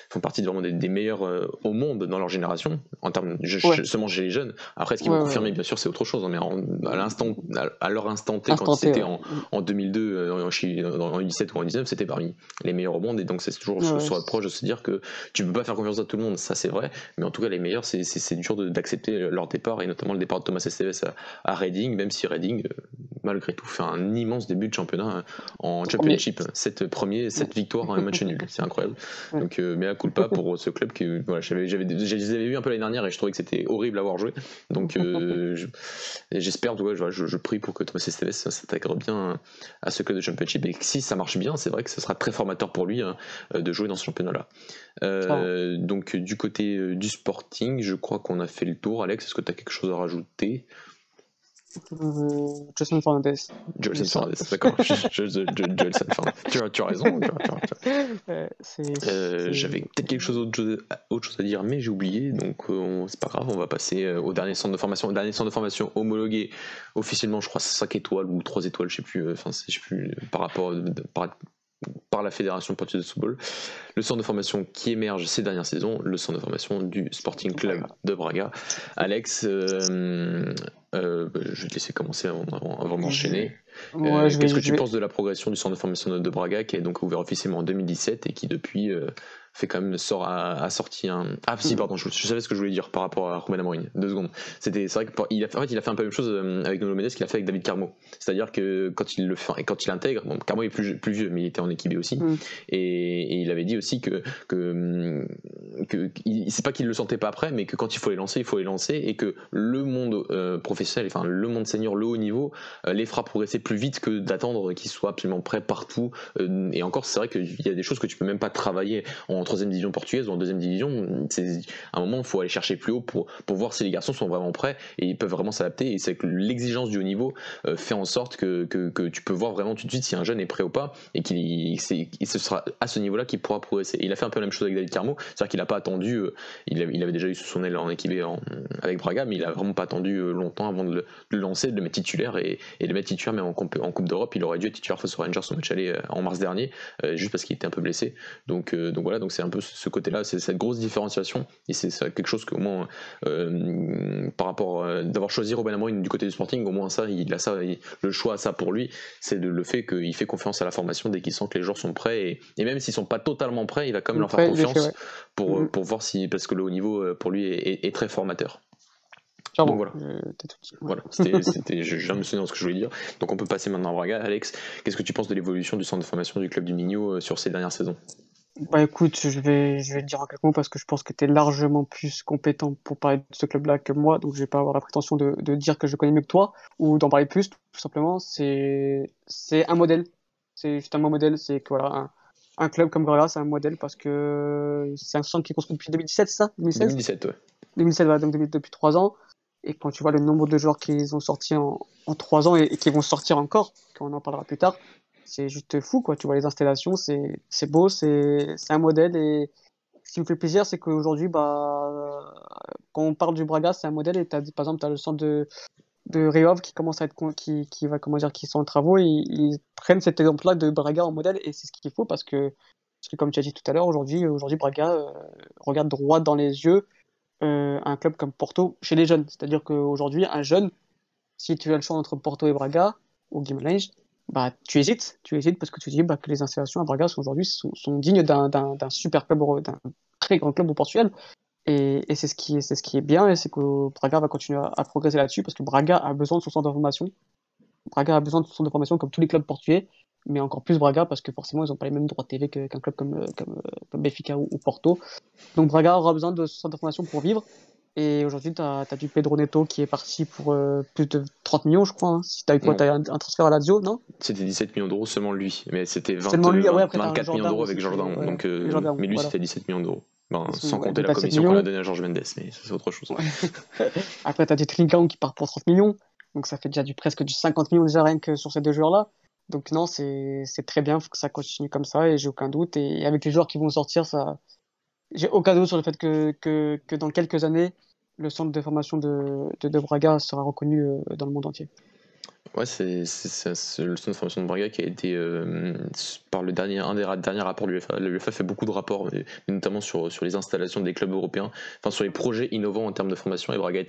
font partie vraiment des meilleurs au monde dans leur génération, en termes seulement chez les jeunes. Après, ce qu'ils vont confirmer, bien sûr, c'est autre chose, mais à leur instant T, quand c'était en 2002, en 2017 ou en 2019, c'était parmi les meilleurs au monde, et donc c'est toujours ce reproche de se dire que tu peux pas faire confiance à tout le monde, ça c'est vrai, mais en tout cas les meilleurs, c'est dur d'accepter leur départ, et notamment le départ de Thomas Esteves à Reading, même si Reading malgré tout fait un immense début de championnat en Championship, 7 victoires en un match nul, c'est incroyable. Donc mea culpa pour ce club que voilà, je les avais vus un peu l'année dernière et je trouvais que c'était horrible à avoir joué, donc j'espère, je prie pour que Thomas Esteves s'intègre bien à ce club de Championship, et que si ça marche bien, c'est vrai que ce sera très formateur pour lui de jouer dans ce championnat là. Donc du côté du Sporting, je crois qu'on a fait le tour. Alex, est-ce que tu as quelque chose à rajouter? Gelson Fernandes, d'accord. Gelson Fernandes. Tu as raison. J'avais peut-être quelque chose autre chose à dire, mais j'ai oublié, donc c'est pas grave, on va passer au dernier centre de formation. Le dernier centre de formation homologué officiellement, je crois 5 étoiles ou 3 étoiles, je sais plus, par la Fédération portugaise de football. Le centre de formation qui émerge ces dernières saisons, le centre de formation du Sporting Club de Braga. Alex, je vais te laisser commencer avant d'enchaîner. Qu'est-ce que tu penses de la progression du centre de formation de Braga, qui est donc ouvert officiellement en 2017 et qui depuis fait quand même a sorti un... Ah si, pardon, je savais ce que je voulais dire par rapport à Ruben Amorim. 2 secondes. C'est vrai qu'il a fait un peu la même chose avec Nuno Mendes qu'il a fait avec David Carmo. C'est-à-dire que quand il intègre, bon, Carmo est plus vieux, mais il était en équipe B aussi, et il avait dit aussi que c'est pas qu'il le sentait pas prêt, mais que quand il faut les lancer, et que le monde professionnel, enfin le monde senior, le haut niveau, les fera progresser plus vite que d'attendre qu'il soit absolument prêt partout. Et encore, c'est vrai qu'il y a des choses que tu peux même pas travailler en troisième division portugaise ou en deuxième division. À un moment, il faut aller chercher plus haut pour voir si les garçons sont vraiment prêts et ils peuvent vraiment s'adapter. Et c'est que l'exigence du haut niveau fait en sorte que tu peux voir vraiment tout de suite si un jeune est prêt ou pas et ce sera à ce niveau-là qu'il pourra progresser. Et il a fait un peu la même chose avec David Carmo, c'est-à-dire qu'il n'a pas attendu, il avait déjà eu sous son aile en équipe avec Braga, mais il a vraiment pas attendu longtemps avant de le lancer, de le mettre titulaire et de le mettre titulaire même en Coupe d'Europe. Il aurait dû être titulaire face aux Rangers au match aller en mars dernier, juste parce qu'il était un peu blessé. Donc voilà, donc c'est un peu ce côté-là, c'est cette grosse différenciation et c'est quelque chose qu'au moins par rapport d'avoir choisi Ruben Amorim du côté du Sporting, au moins ça, le choix à ça pour lui, c'est le fait qu'il fait confiance à la formation dès qu'il sent que les joueurs sont prêts et même s'ils sont pas totalement prêts, il va quand même leur faire confiance pour voir si, parce que le haut niveau pour lui est très formateur. Donc voilà. Voilà, je viens de me souvenir de ce que je voulais dire. Donc on peut passer maintenant à Braga. Alex, qu'est-ce que tu penses de l'évolution du centre de formation du club du Minho sur ces dernières saisons? Bah écoute, je vais te dire en quelques mots parce que je pense que tu es largement plus compétent pour parler de ce club-là que moi, donc je vais pas avoir la prétention de dire que je connais mieux que toi ou d'en parler plus, tout simplement. C'est un modèle, c'est juste un modèle, c'est que voilà, un club comme Braga, c'est un modèle parce que c'est un centre qui est construit depuis 2017, c'est ça? 2017, ouais. 2017, voilà, donc depuis 3 ans. Et quand tu vois le nombre de joueurs qu'ils ont sortis en 3 ans et qui vont sortir encore, quand on en parlera plus tard, c'est juste fou, quoi. Tu vois les installations, c'est beau, c'est un modèle. Et ce qui me fait plaisir, c'est qu'aujourd'hui, bah, quand on parle du Braga, c'est un modèle. Et par exemple, tu as le centre de Réov qui commence à être qui va, comment dire, qui sont en travaux. Et ils prennent cet exemple-là de Braga en modèle. Et c'est ce qu'il faut parce que comme tu as dit tout à l'heure, aujourd'hui Braga regarde droit dans les yeux un club comme Porto chez les jeunes. C'est-à-dire qu'aujourd'hui, un jeune, si tu as le choix entre Porto et Braga ou Guimarães, bah, tu hésites parce que tu dis bah, que les installations à Braga aujourd'hui sont dignes d'un super club, d'un très grand club au Portugal. Et c'est ce qui est bien, et c'est que Braga va continuer à progresser là-dessus parce que Braga a besoin de son centre de formation. Braga a besoin de son centre de formation comme tous les clubs portugais, mais encore plus Braga parce que forcément ils n'ont pas les mêmes droits de TV qu'un club comme Benfica ou Porto. Donc Braga aura besoin de ce centre de formation pour vivre. Et aujourd'hui, tu as du Pedro Neto qui est parti pour plus de 30 millions, je crois. Hein. Si tu as eu quoi, tu as un transfert à Lazio, non? C'était 17 millions d'euros seulement lui, mais c'était Seulement lui, ouais, après, 24 millions d'euros avec Jordan. Ouais, donc, Jordan, mais lui, voilà. c'était 17 millions d'euros. Sans Ouais, compter donc la t'as 7 commission qu'on a millions. donnée à Jorge Mendes, mais ça, c'est autre chose. Ouais. Après, tu as du Trincão qui part pour 30 millions. Donc ça fait déjà presque du 50 millions déjà rien que sur ces deux joueurs-là. Donc non, c'est très bien, il faut que ça continue comme ça, et j'ai aucun doute. Et avec les joueurs qui vont sortir, j'ai aucun doute sur le fait que dans quelques années, le centre de formation de Braga sera reconnu dans le monde entier. Ouais, c'est le centre de formation de Braga qui a été par un des derniers rapports de l'UEFA. L'UEFA fait beaucoup de rapports, mais notamment sur les installations des clubs européens, enfin sur les projets innovants en termes de formation. Et Braga a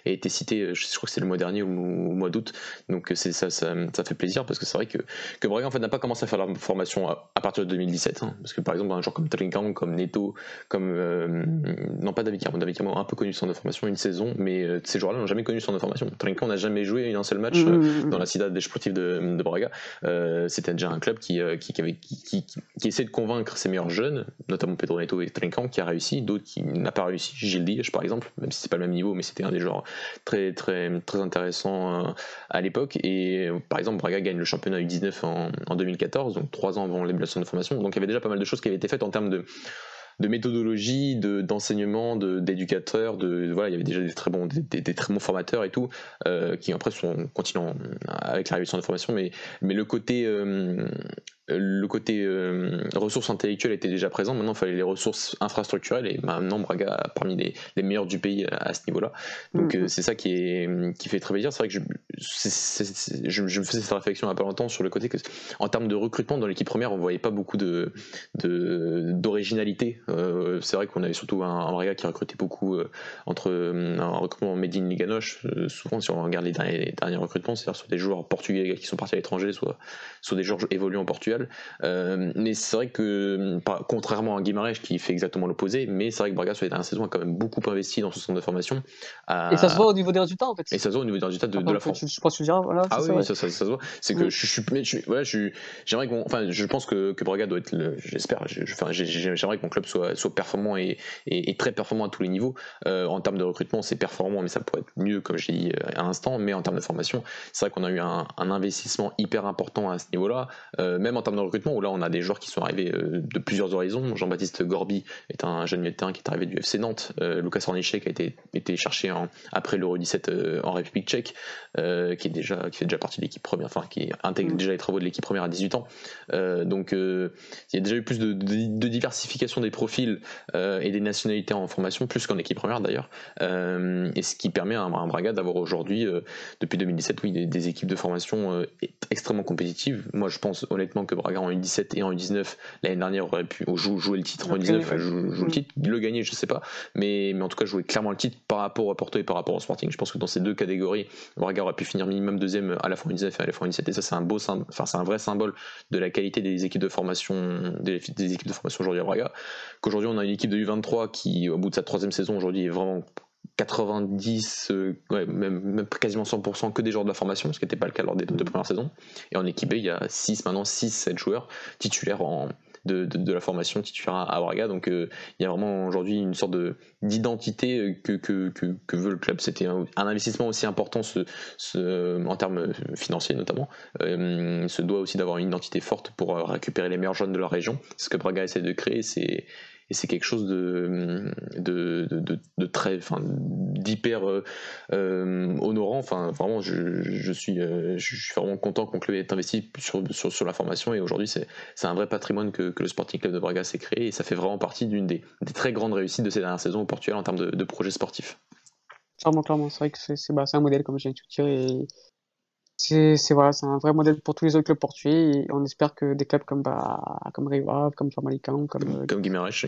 été cité, je crois que c'est le mois dernier ou au mois d'août. Donc ça fait plaisir parce que c'est vrai que Braga en fait n'a pas commencé à faire la formation à partir de 2017. Hein, parce que par exemple un joueur comme Trincão, comme Neto, comme non pas David Carmo a un peu connu le centre de formation une saison, mais ces joueurs-là n'ont jamais connu le centre de formation. Trincão n'a jamais joué un seul match dans la Cidade Desportiva de Braga. C'était déjà un club qui essaie de convaincre ses meilleurs jeunes, notamment Pedro Neto et Trincão, qui a réussi, d'autres qui n'a pas réussi. Gilles Dias par exemple, même si c'est pas le même niveau, mais c'était un des joueurs très très très intéressants à l'époque. Et par exemple Braga gagne le championnat U19 en 2014, donc 3 ans avant l'évaluation de formation. Donc il y avait déjà pas mal de choses qui avaient été faites en termes de méthodologie, d'enseignement, d'éducateurs, voilà, il y avait déjà des très bons formateurs et tout, qui après continuent avec la révision de formation, mais le côté ressources intellectuelles était déjà présent. Maintenant il fallait les ressources infrastructurelles, et maintenant Braga a parmi les meilleurs du pays à ce niveau là, donc c'est ça qui fait très plaisir. C'est vrai que je me faisais cette réflexion il n'y a pas longtemps sur le côté que en termes de recrutement dans l'équipe première on voyait pas beaucoup d'originalité. C'est vrai qu'on avait surtout un Braga qui recrutait beaucoup entre un recrutement made in Liganoche, souvent si on regarde les derniers recrutements, c'est-à-dire sur des joueurs portugais qui sont partis à l'étranger, soit des joueurs évoluant en Portugal. Mais c'est vrai que contrairement à Guimarães qui fait exactement l'opposé, mais c'est vrai que Braga sur les dernières saisons a quand même beaucoup investi dans ce centre de formation. Et ça se voit au niveau des résultats en fait. Et ça se voit au niveau des résultats de la France. Je pense que tu diras, voilà. Ah oui, ça se voit. C'est que j'aimerais je pense que Braga doit être j'aimerais que mon club soit performant et très performant à tous les niveaux. En termes de recrutement, c'est performant, mais ça pourrait être mieux, comme j'ai dit à l'instant. Mais en termes de formation, c'est vrai qu'on a eu un investissement hyper important à ce niveau-là. Même en termes de recrutement, où là on a des joueurs qui sont arrivés de plusieurs horizons. Jean-Baptiste Gorby est un jeune milieu de terrain qui est arrivé du FC Nantes. Lucas Hornicek a été cherché après l'Euro 17 en République tchèque, qui fait déjà partie de l'équipe première, enfin qui intègre déjà les travaux de l'équipe première à 18 ans. Donc il y a déjà eu plus de diversification des profils et des nationalités en formation, plus qu'en équipe première d'ailleurs, et ce qui permet à un Braga d'avoir aujourd'hui, depuis 2017, des équipes de formation extrêmement compétitives. Moi je pense honnêtement que Braga en U17 et en U19 l'année dernière aurait pu jouer le titre, en U19 jouer le titre, le gagner je sais pas, mais en tout cas jouer clairement le titre par rapport à Porto et par rapport au Sporting. Je pense que dans ces deux catégories, Braga aurait pu finir minimum deuxième à la fois en U19 et à la fois en U17, et ça c'est c'est un vrai symbole de la qualité des équipes de formation, des équipes de formation aujourd'hui à Braga. Qu'aujourd'hui on a une équipe de U23 qui, au bout de sa troisième saison aujourd'hui, est vraiment 90, même quasiment 100% que des joueurs de la formation, ce qui n'était pas le cas lors des deux premières saisons. Et en équipe B, il y a 6-7 joueurs titulaires de la formation titulaire à Braga. Donc il y a vraiment aujourd'hui une sorte d'identité que veut le club. C'était un investissement aussi important en termes financiers notamment. Se doit aussi d'avoir une identité forte pour récupérer les meilleurs jeunes de la région. C'est ce que Braga essaie de créer. C'est quelque chose de très, d'hyper honorant. Enfin, vraiment, je suis vraiment content qu'on ait investi sur la formation, et aujourd'hui c'est un vrai patrimoine que le Sporting Club de Braga s'est créé, et ça fait vraiment partie d'une des très grandes réussites de ces dernières saisons au Portugal en termes de projets sportifs. Clairement, c'est vrai que c'est un modèle, comme j'ai dit, et voilà, c'est un vrai modèle pour tous les autres clubs portugais, et on espère que des clubs comme Rio Ave, comme Famalicão, comme Guimarães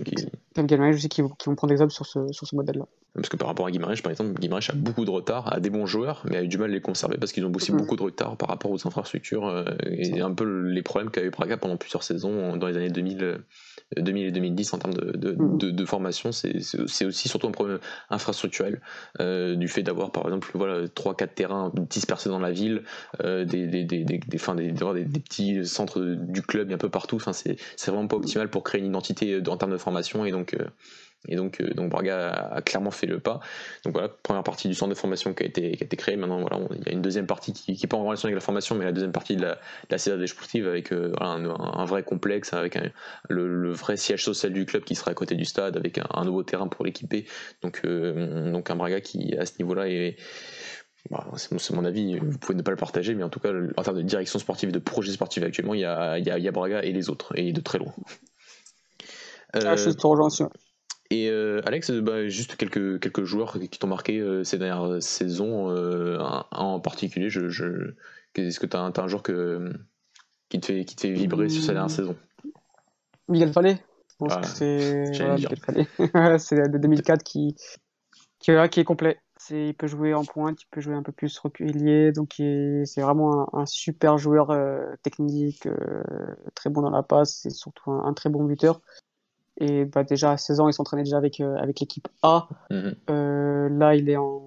comme Guimarães aussi, qui vont prendre exemple sur ce modèle-là. Parce que par rapport à Guimarães, par exemple, Guimarães a beaucoup de retard, a des bons joueurs, mais a eu du mal à les conserver parce qu'ils ont aussi beaucoup de retard par rapport aux infrastructures, et un peu les problèmes qu'a eu Braga pendant plusieurs saisons dans les années 2000 et 2010 en termes de formation. C'est aussi surtout un problème infrastructurel, du fait d'avoir par exemple 3-4 terrains dispersés dans la ville, des petits centres du club un peu partout. Enfin, c'est vraiment pas optimal pour créer une identité en termes de formation, et donc Braga a clairement fait le pas. Donc voilà, première partie du centre de formation qui a été créé. Maintenant il y a une deuxième partie qui n'est pas en relation avec la formation, mais la deuxième partie de la Cidade Desportiva, avec un vrai complexe, avec le vrai siège social du club qui sera à côté du stade, avec un nouveau terrain pour l'équiper. Donc un Braga qui à ce niveau-là est... c'est mon avis, vous pouvez ne pas le partager, mais en tout cas en termes de direction sportive et de projet sportif actuellement, il y a Braga et les autres, et de très loin. Je te rejoins aussi. Et Alex, juste quelques joueurs qui t'ont marqué ces dernières saisons, en particulier. Est-ce que tu as un joueur qui te fait vibrer sur ces dernières saisons? Miguel Fallet, je pense que c'est Miguel Fallet. C'est de 2004 qui est complet. Il peut jouer en pointe, il peut jouer un peu plus reculé, donc c'est vraiment un super joueur technique, très bon dans la passe, c'est surtout un très bon buteur. Et déjà à 16 ans, il s'entraînait déjà avec l'équipe A. Là, il est en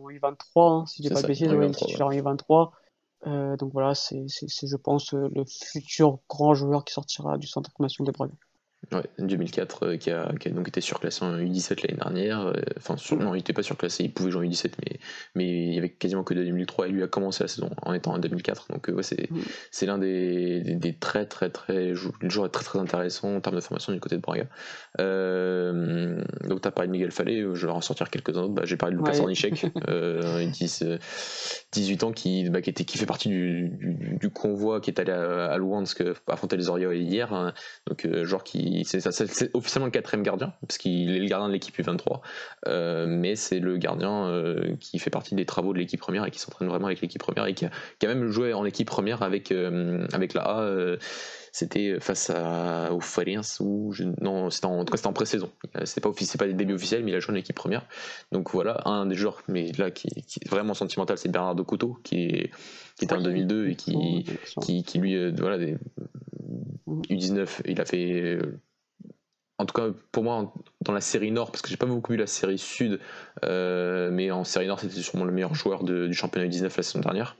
U23, si je dis pas de bêtises, il est titulaire en U23. Donc voilà, c'est je pense le futur grand joueur qui sortira du centre de formation de Braga. Ouais, 2004, qui a donc été surclassé en U17 l'année dernière. Non, il n'était pas surclassé, il pouvait jouer en U17, mais il y avait quasiment que de 2003, et lui a commencé la saison en étant en 2004. Donc c'est l'un des très joueurs très intéressants en termes de formation du côté de Braga. Donc tu as parlé de Miguel Fallet, je vais en sortir quelques-uns d'autres. J'ai parlé de Lucas Hornicek, 18 ans, qui fait partie du convoi qui est allé à Luhansk affronter les Orioles hier. Donc joueur c'est officiellement le 4e gardien, parce qu'il est le gardien de l'équipe U23, mais c'est le gardien qui fait partie des travaux de l'équipe première et qui s'entraîne vraiment avec l'équipe première, et qui a même joué en équipe première avec la A. C'était face au Farense, non, c'était en pré-saison. C'est pas des débuts officiels, mais il a joué en équipe première. Donc voilà, un des joueurs, mais là qui est vraiment sentimental, c'est Bernardo Couto, qui était en 2002 et qui lui, U19, il a fait en tout cas pour moi dans la série Nord, parce que j'ai pas beaucoup vu la série Sud, mais en série Nord c'était sûrement le meilleur joueur du championnat U19 la saison dernière.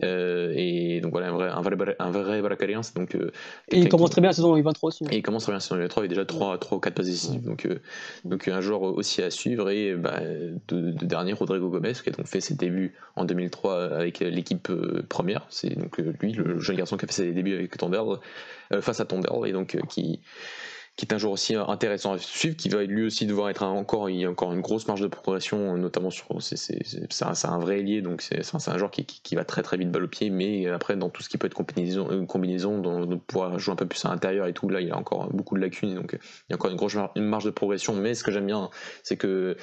Et donc voilà, un vrai Bracaliens. Donc, et il commence très bien la saison U23 aussi. Et il commence très bien la saison U23 avec déjà 3 ou 4 passes décisives. Donc un joueur aussi à suivre. Et de dernier, Rodrigo Gomez, qui a donc fait ses débuts en 2003 avec l'équipe première. C'est donc lui, le jeune garçon qui a fait ses débuts avec face à Tondel, et donc qui est un joueur aussi intéressant à suivre, qui va lui aussi devoir être il y a encore une grosse marge de progression, notamment sur c'est un vrai ailier, donc c'est un joueur qui va très très vite balle au pied, mais après dans tout ce qui peut être combinaison de pouvoir jouer un peu plus à l'intérieur et tout, là il a encore beaucoup de lacunes, donc il y a encore une marge de progression. Mais ce que j'aime bien, c'est que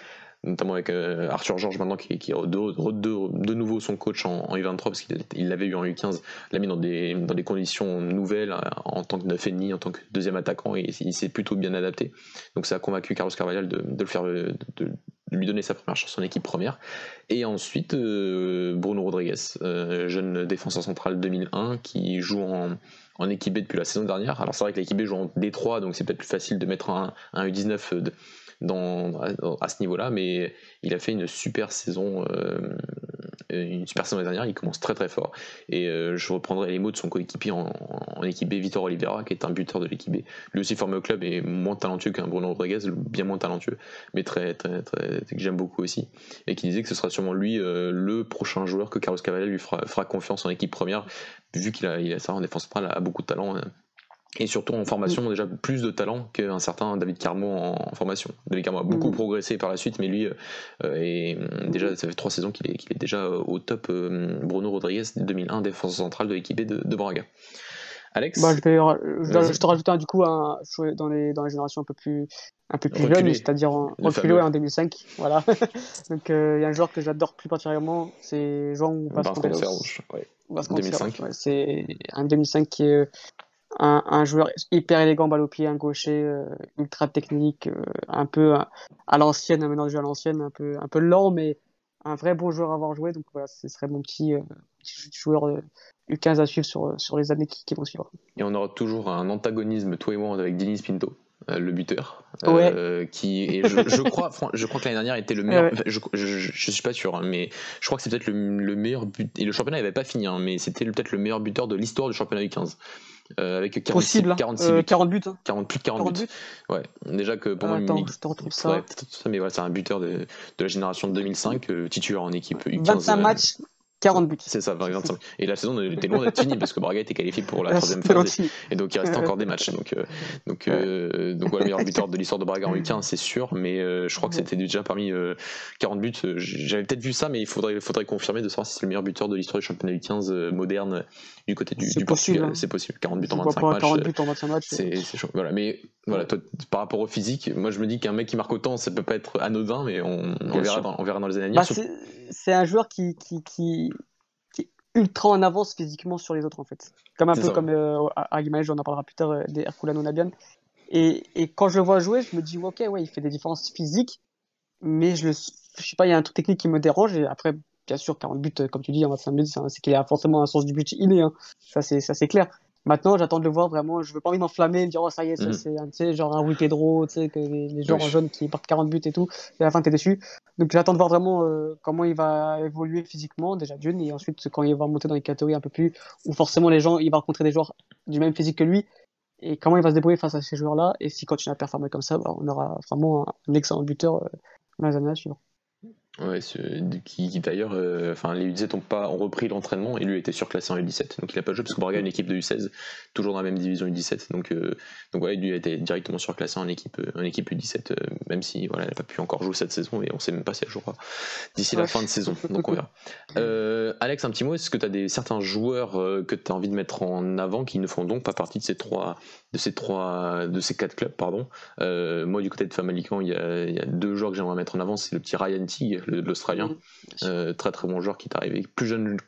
notamment avec Arthur Georges maintenant qui est de nouveau son coach en U23, parce qu'il l'avait eu en U15, l'a mis dans des conditions nouvelles en tant que 9,5, en tant que deuxième attaquant, et il s'est plutôt bien adapté. Donc ça a convaincu Carlos Carvalhal de le faire, de lui donner sa première chance en équipe première. Et ensuite Bruno Rodriguez, jeune défenseur central 2001 qui joue en équipe B depuis la saison dernière. Alors c'est vrai que l'équipe B joue en D3, donc c'est peut-être plus facile de mettre un U19 à ce niveau-là, mais il a fait une super saison dernière. Il commence très très fort, et je reprendrai les mots de son coéquipier en équipe B, Vitor Oliveira, qui est un buteur de l'équipe B, lui aussi formé au club et moins talentueux qu'un Bruno Rodriguez, bien moins talentueux, mais très, très, très, que j'aime beaucoup aussi, et qui disait que ce sera sûrement lui le prochain joueur que Carlos Carvalhal lui fera confiance en équipe première, vu qu'il a ça en défense centrale, a beaucoup de talent. Et surtout en formation, déjà plus de talent qu'un certain David Carmo en formation. David Carmo a beaucoup progressé par la suite, mais lui, déjà, ça fait 3 saisons qu'il est déjà au top. Bruno Rodriguez, 2001, défenseur central de l'équipe de Braga. Alex, je te rajouter du coup dans les générations un peu plus jeunes, c'est-à-dire en 2005. Voilà. Donc il y a un joueur que j'adore plus particulièrement, c'est João Vasconcelos. Vasconcelos, 2005. Ouais, c'est un 2005 qui est un joueur hyper élégant, balle au pied, un gaucher, ultra technique, un peu à l'ancienne, un meneur de jeu à l'ancienne, un peu lent, mais un vrai bon joueur à avoir joué. Donc voilà, ce serait mon petit joueur U15 à suivre sur les années qui vont suivre. Et on aura toujours un antagonisme, toi et moi, avec Denis Pinto, le buteur, qui est, je crois que l'année dernière était le meilleur. Je suis pas sûr, hein, mais je crois que c'est peut-être le meilleur but. Et le championnat n'avait pas fini, hein, mais c'était peut-être le meilleur buteur de l'histoire du championnat U15. Avec 46 buts. 40 buts. Hein. Plus de 40 buts. Ouais, déjà que pour moi, je te retrouve ça. Mais voilà, c'est un buteur de la génération de 2005, titulaire en équipe U15. 25 matchs. 40 buts. C'est ça, 25. Et la saison était loin d'être finie parce que Braga était qualifié pour la 3e phase. Et donc il restait encore des matchs. Donc voilà, meilleur buteur de l'histoire de Braga en U15, c'est sûr. Mais je crois que c'était déjà parmi 40 buts. J'avais peut-être vu ça, mais il faudrait confirmer de savoir si c'est le meilleur buteur de l'histoire du championnat U15 moderne du côté du Portugal. Hein. C'est possible. 40 buts en 25 matchs. 40 buts en 25 matchs. C'est chaud. Voilà. Mais voilà, toi, par rapport au physique, moi je me dis qu'un mec qui marque autant, ça peut pas être anodin, mais on verra dans les années à venir. C'est un joueur qui est ultra en avance physiquement sur les autres, en fait. Comme à Guimarães, on en parlera plus tard, des Herculano Nabian. Et quand je le vois jouer, je me dis, ok, ouais, il fait des différences physiques, mais je sais pas, il y a un truc technique qui me dérange. Et après, bien sûr, 40 buts, comme tu dis, en 25 buts, c'est qu'il a forcément un sens du but inné. Hein. Ça, c'est clair. Maintenant, j'attends de le voir vraiment. Je veux pas envie m'enflammer, me dire, oh, ça y est, c'est genre un Rui Pedro, tu sais, que les joueurs en jaune qui partent 40 buts et tout, et à la fin, t'es déçu. Donc, j'attends de voir vraiment comment il va évoluer physiquement, déjà d'une, et ensuite, quand il va monter dans les catégories un peu plus, où forcément, il va rencontrer des joueurs du même physique que lui, et comment il va se débrouiller face à ces joueurs-là, et s'il continue à performer comme ça, on aura vraiment un excellent buteur dans les années à suivre. Ouais, qui d'ailleurs, les U17 ont repris l'entraînement et lui était surclassé en U17, donc il a pas joué parce que Braga a une équipe de U16 toujours dans la même division U17, donc ouais, lui a été directement surclassé en équipe U17, même si voilà, elle n'a pas pu encore jouer cette saison et on sait même pas si elle jouera d'ici la fin de saison, donc on verra. Alex, un petit mot, est-ce que tu as certains joueurs que tu as envie de mettre en avant qui ne font donc pas partie de ces 4 clubs, pardon. Moi du côté de Famalicão, il y a 2 joueurs que j'aimerais mettre en avant, c'est le petit Ryan Tig, l'Australien, très très bon joueur qui est arrivé plus jeune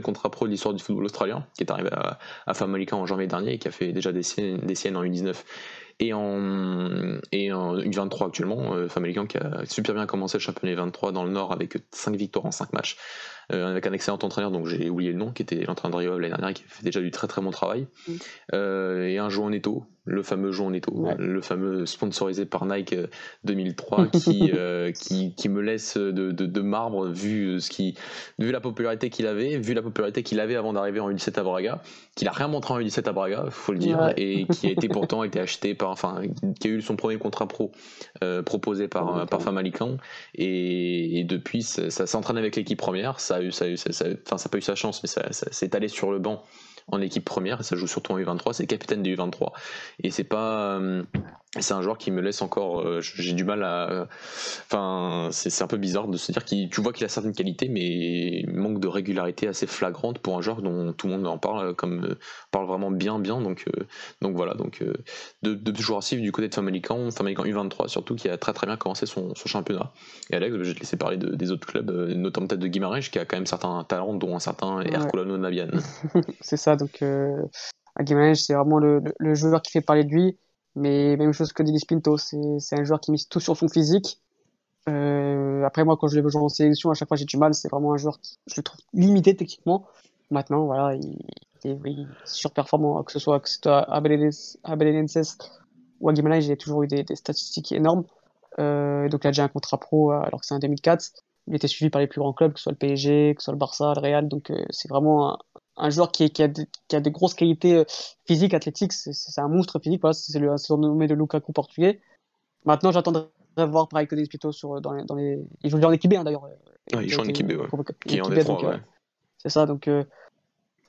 contrat pro de l'histoire du football australien, qui est arrivé à Famalicão en janvier dernier et qui a fait déjà des siennes en U19 et en U23 actuellement. Famalicão qui a super bien commencé le championnat U23 dans le Nord avec 5 victoires en 5 matchs. avec un excellent entraîneur, donc j'ai oublié le nom, qui était l'entraîneur de Rio l'année dernière, qui fait déjà du très très bon travail. Et un João Neto, le fameux João Neto, le fameux sponsorisé par Nike 2003, qui me laisse de marbre, vu la popularité qu'il avait, avant d'arriver en U17 à Braga, qu'il a rien montré en U17 à Braga, faut le dire, et qui a été acheté qui a eu son premier contrat pro proposé par Famalicão, et depuis ça s'entraîne avec l'équipe première, ça n'a pas eu sa chance, mais ça s'est allé sur le banc en équipe première, et ça joue surtout en U23, c'est capitaine des U23, et c'est un joueur qui me laisse encore, j'ai du mal à, c'est un peu bizarre de se dire tu vois qu'il a certaines qualités, mais manque de régularité assez flagrante pour un joueur dont tout le monde en parle, parle vraiment bien, donc voilà, deux joueurs à suivre du côté de Famalicão U23 surtout, qui a très très bien commencé son championnat. Et Alex, je vais te laisser parler des autres clubs, notamment peut-être de Guimarães, qui a quand même certains talents, dont un certain Herculano Nabian. C'est ça, donc à Guimarães, c'est vraiment le joueur qui fait parler de lui. Mais même chose que Denis Pinto, c'est un joueur qui mise tout sur son physique. Après, moi, quand je l'ai joué en sélection, à chaque fois j'ai du mal. C'est vraiment un joueur qui, je le trouve limité techniquement. Maintenant, voilà, il est surperformant, que ce soit à Belenenses ou à Guimarães, il a toujours eu des statistiques énormes. Donc, il a déjà un contrat pro alors que c'est en 2004. Il était suivi par les plus grands clubs, que ce soit le PSG, que ce soit le Barça, le Real. Donc, c'est vraiment un joueur qui a de grosses qualités physiques, athlétiques. C'est un monstre physique. Voilà, c'est le surnommé de Lukaku portugais. Maintenant, j'attendrai de voir pareil que des Pito dans les. Il joue déjà en équipe B, hein, d'ailleurs. Il joue en équipe B, qui est en D3, D3, c'est ça. Donc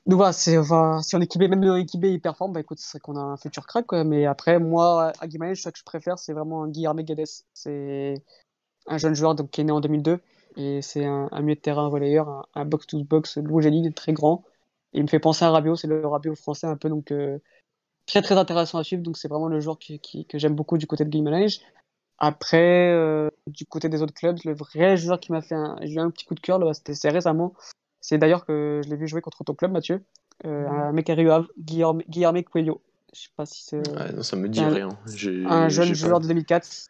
voilà, si en équipe B, même en équipe B, il performe, bah écoute, ce serait qu'on a un futur crack, quoi. Mais après, moi, à Guimarães, ce que je préfère, c'est vraiment Guilherme Guedes. C'est un jeune joueur donc, qui est né en 2002. Et c'est un milieu de terrain relayeur, un box-to-box longiligne, très grand. Et il me fait penser à Rabiot, c'est le Rabiot français un peu, donc très très intéressant à suivre. Donc c'est vraiment le joueur que j'aime beaucoup du côté de Guimarães. Après, du côté des autres clubs, le vrai joueur qui m'a fait j'ai eu un petit coup de cœur, là, c'est récemment. C'est d'ailleurs que je l'ai vu jouer contre ton club, Mathieu. Un mec à Rio Ave, Guilherme Coelho. Je sais pas si c'est. Non, ça me dit rien. Un jeune joueur de 2004.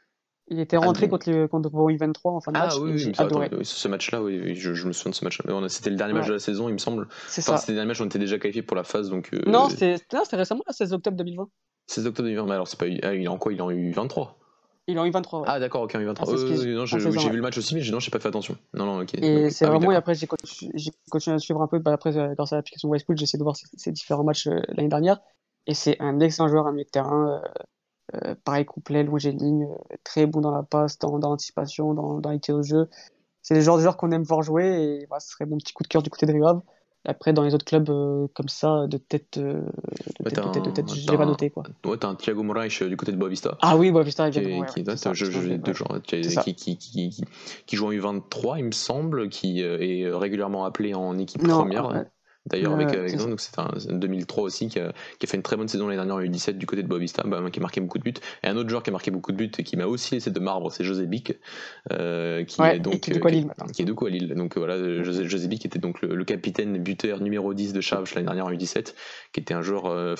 Il était rentré contre vos U23 en fin de match. Oui, j'ai adoré. Ce match-là, oui, je me souviens de ce match-là. C'était le dernier match de la saison, il me semble. C'était le dernier match où on était déjà qualifié pour la phase. Donc, Non, c'était récemment, le 16 octobre 2020. 16 octobre 2020, mais alors c'est pas. Il est en quoi? Il est en U23. Il est en U23. Ouais. Ah d'accord, ok, en U23. Non, j'ai vu le match aussi, mais j'ai pas fait attention. Non, ok. Et donc, c'est vraiment, et après j'ai continué à suivre un peu. Après, grâce à l'application Westwood, j'ai essayé de voir ces différents matchs l'année dernière. Et c'est un excellent joueur, un milieu de terrain. Pareil, complet, longiligne, très bon dans la passe, dans l'anticipation, dans les tirs au jeu. C'est le genre de joueur qu'on aime voir jouer, et voilà, ce serait mon petit coup de cœur du côté de Rio Ave. Après, dans les autres clubs comme ça, de tête, je l'ai pas noté, quoi. Ouais, t'as un Thiago Moraes du côté de Boavista. Ah oui, Boavista, évidemment. Qui joue en U23, il me semble, qui est régulièrement appelé en équipe première. D'ailleurs, avec donc c'est un 2003 aussi qui a fait une très bonne saison l'année dernière en U17 du côté de Boavista, qui a marqué beaucoup de buts. Et un autre joueur qui a marqué beaucoup de buts et qui m'a aussi laissé de marbre, c'est José Bic, qui est de quoi Lille. Donc voilà, José Bic était donc le capitaine buteur numéro 10 de Chaves l'année dernière en U17, qui était un joueur,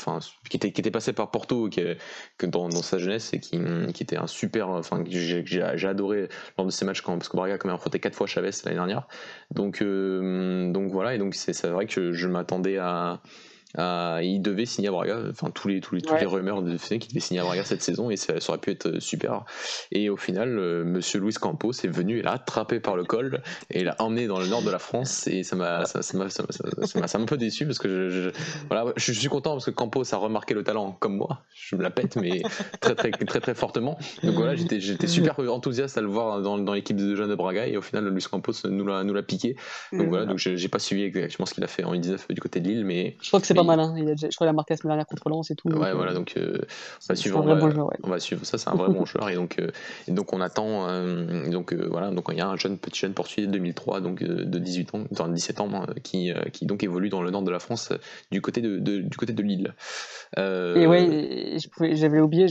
qui était passé par Porto, que dans sa jeunesse, et qui était un super, que j'ai adoré lors de ces matchs parce que Braga a quand même affronté 4 fois Chaves l'année dernière. Donc voilà, et donc c'est vrai que je m'attendais il devait signer à Braga, toutes les rumeurs disaient qu'il devait signer à Braga cette saison, et ça aurait pu être super. Et au final, monsieur Luis Campos est venu, il a attrapé par le col et il l'a emmené dans le nord de la France, et ça m'a un peu déçu, parce que je suis content parce que Campos a remarqué le talent comme moi, je me la pète, mais très très très très fortement. Donc voilà, j'étais super enthousiaste à le voir dans l'équipe de jeunes de Braga, et au final Luis Campos nous l'a piqué. Donc voilà, donc j'ai pas suivi exactement ce qu'il a fait en U19 du côté de Lille, mais je crois que c'est pas mal, hein. Je crois qu'il a marqué la semaine dernière contre Lens et tout. Ouais, voilà, donc on va suivre. On va suivre ça, c'est un vrai bon joueur, et donc on attend. Donc il y a un petit jeune portugais de 2003, donc de 18 ans, 17 ans, qui donc évolue dans le nord de la France, du côté de Lille. Et ouais, j'avais oublié,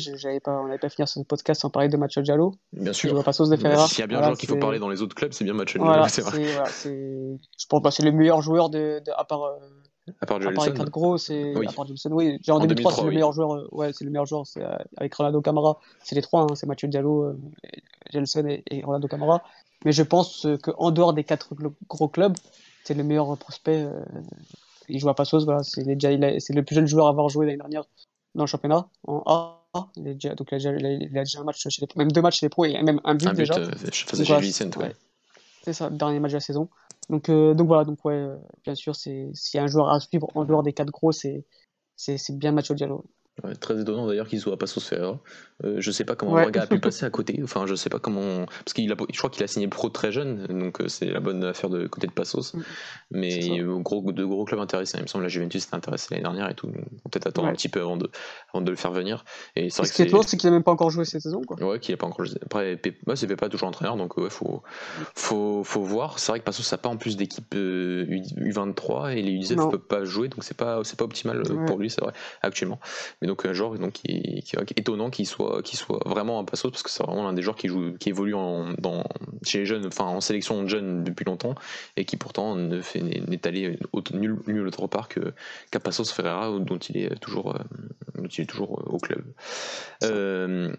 on n'avait pas fini ce podcast sans parler de Macho Diallo. Bien sûr. Je vois pas sauce de Ferreira. S'il y a bien un joueur qu'il faut parler dans les autres clubs, c'est bien Macho Diallo. Voilà, je pense que c'est le meilleur joueur à part. À part Ricardo Gros, à part Johnson, oui. En 2003, c'est le meilleur joueur. Ouais, c'est le meilleur joueur. C'est avec Ronaldo Camara. C'est les trois, hein, c'est Mathieu Diallo, Gelson et Ronaldo Camara. Mais je pense qu'en dehors des 4 gros clubs, c'est le meilleur prospect. Il joue à Passos, voilà, c'est le plus jeune joueur à avoir joué l'année dernière dans le championnat en A. Donc il a déjà un match chez les pros, même 2 matchs chez les pros et même un but déjà. Je faisais Donc chez voilà, Vicente, ouais. c'est ça, le dernier match de la saison. Donc voilà, donc ouais, bien sûr, s'il y a un joueur à suivre en dehors des 4 gros, c'est bien Macho Diallo. Ouais, très étonnant d'ailleurs qu'il soit à Passos Ferreira. Je sais pas comment Ouais. Braga a pu passer à côté. Enfin, je sais pas comment. Parce je crois qu'il a signé pro très jeune, donc c'est la bonne affaire de côté de Passos. Mais C'est il y a ça. eu de gros clubs intéressés. Il me semble que la Juventus s'était intéressée l'année dernière et tout. Donc, on va peut-être attendre un Ouais. petit peu avant de le faire venir. Et c'est Et vrai ce que qui est étonnant, c'est qu'il n'a même pas encore joué cette saison, quoi. Ouais, qu'il n'a pas encore. Après, c'est Pepa toujours entraîneur, donc ouais, faut voir. C'est vrai que Passos n'a pas en plus d'équipe U23 et les U19 ne Non. peuvent pas jouer, donc c'est pas optimal Ouais. pour lui, c'est vrai, actuellement. Mais donc un joueur donc, qui est étonnant qu'il soit vraiment à Passos, parce que c'est vraiment l'un des joueurs qui évolue chez les jeunes, enfin en sélection de jeunes depuis longtemps, et qui pourtant n'est allé nul autre part qu'à Passos Ferreira, dont il est toujours au club.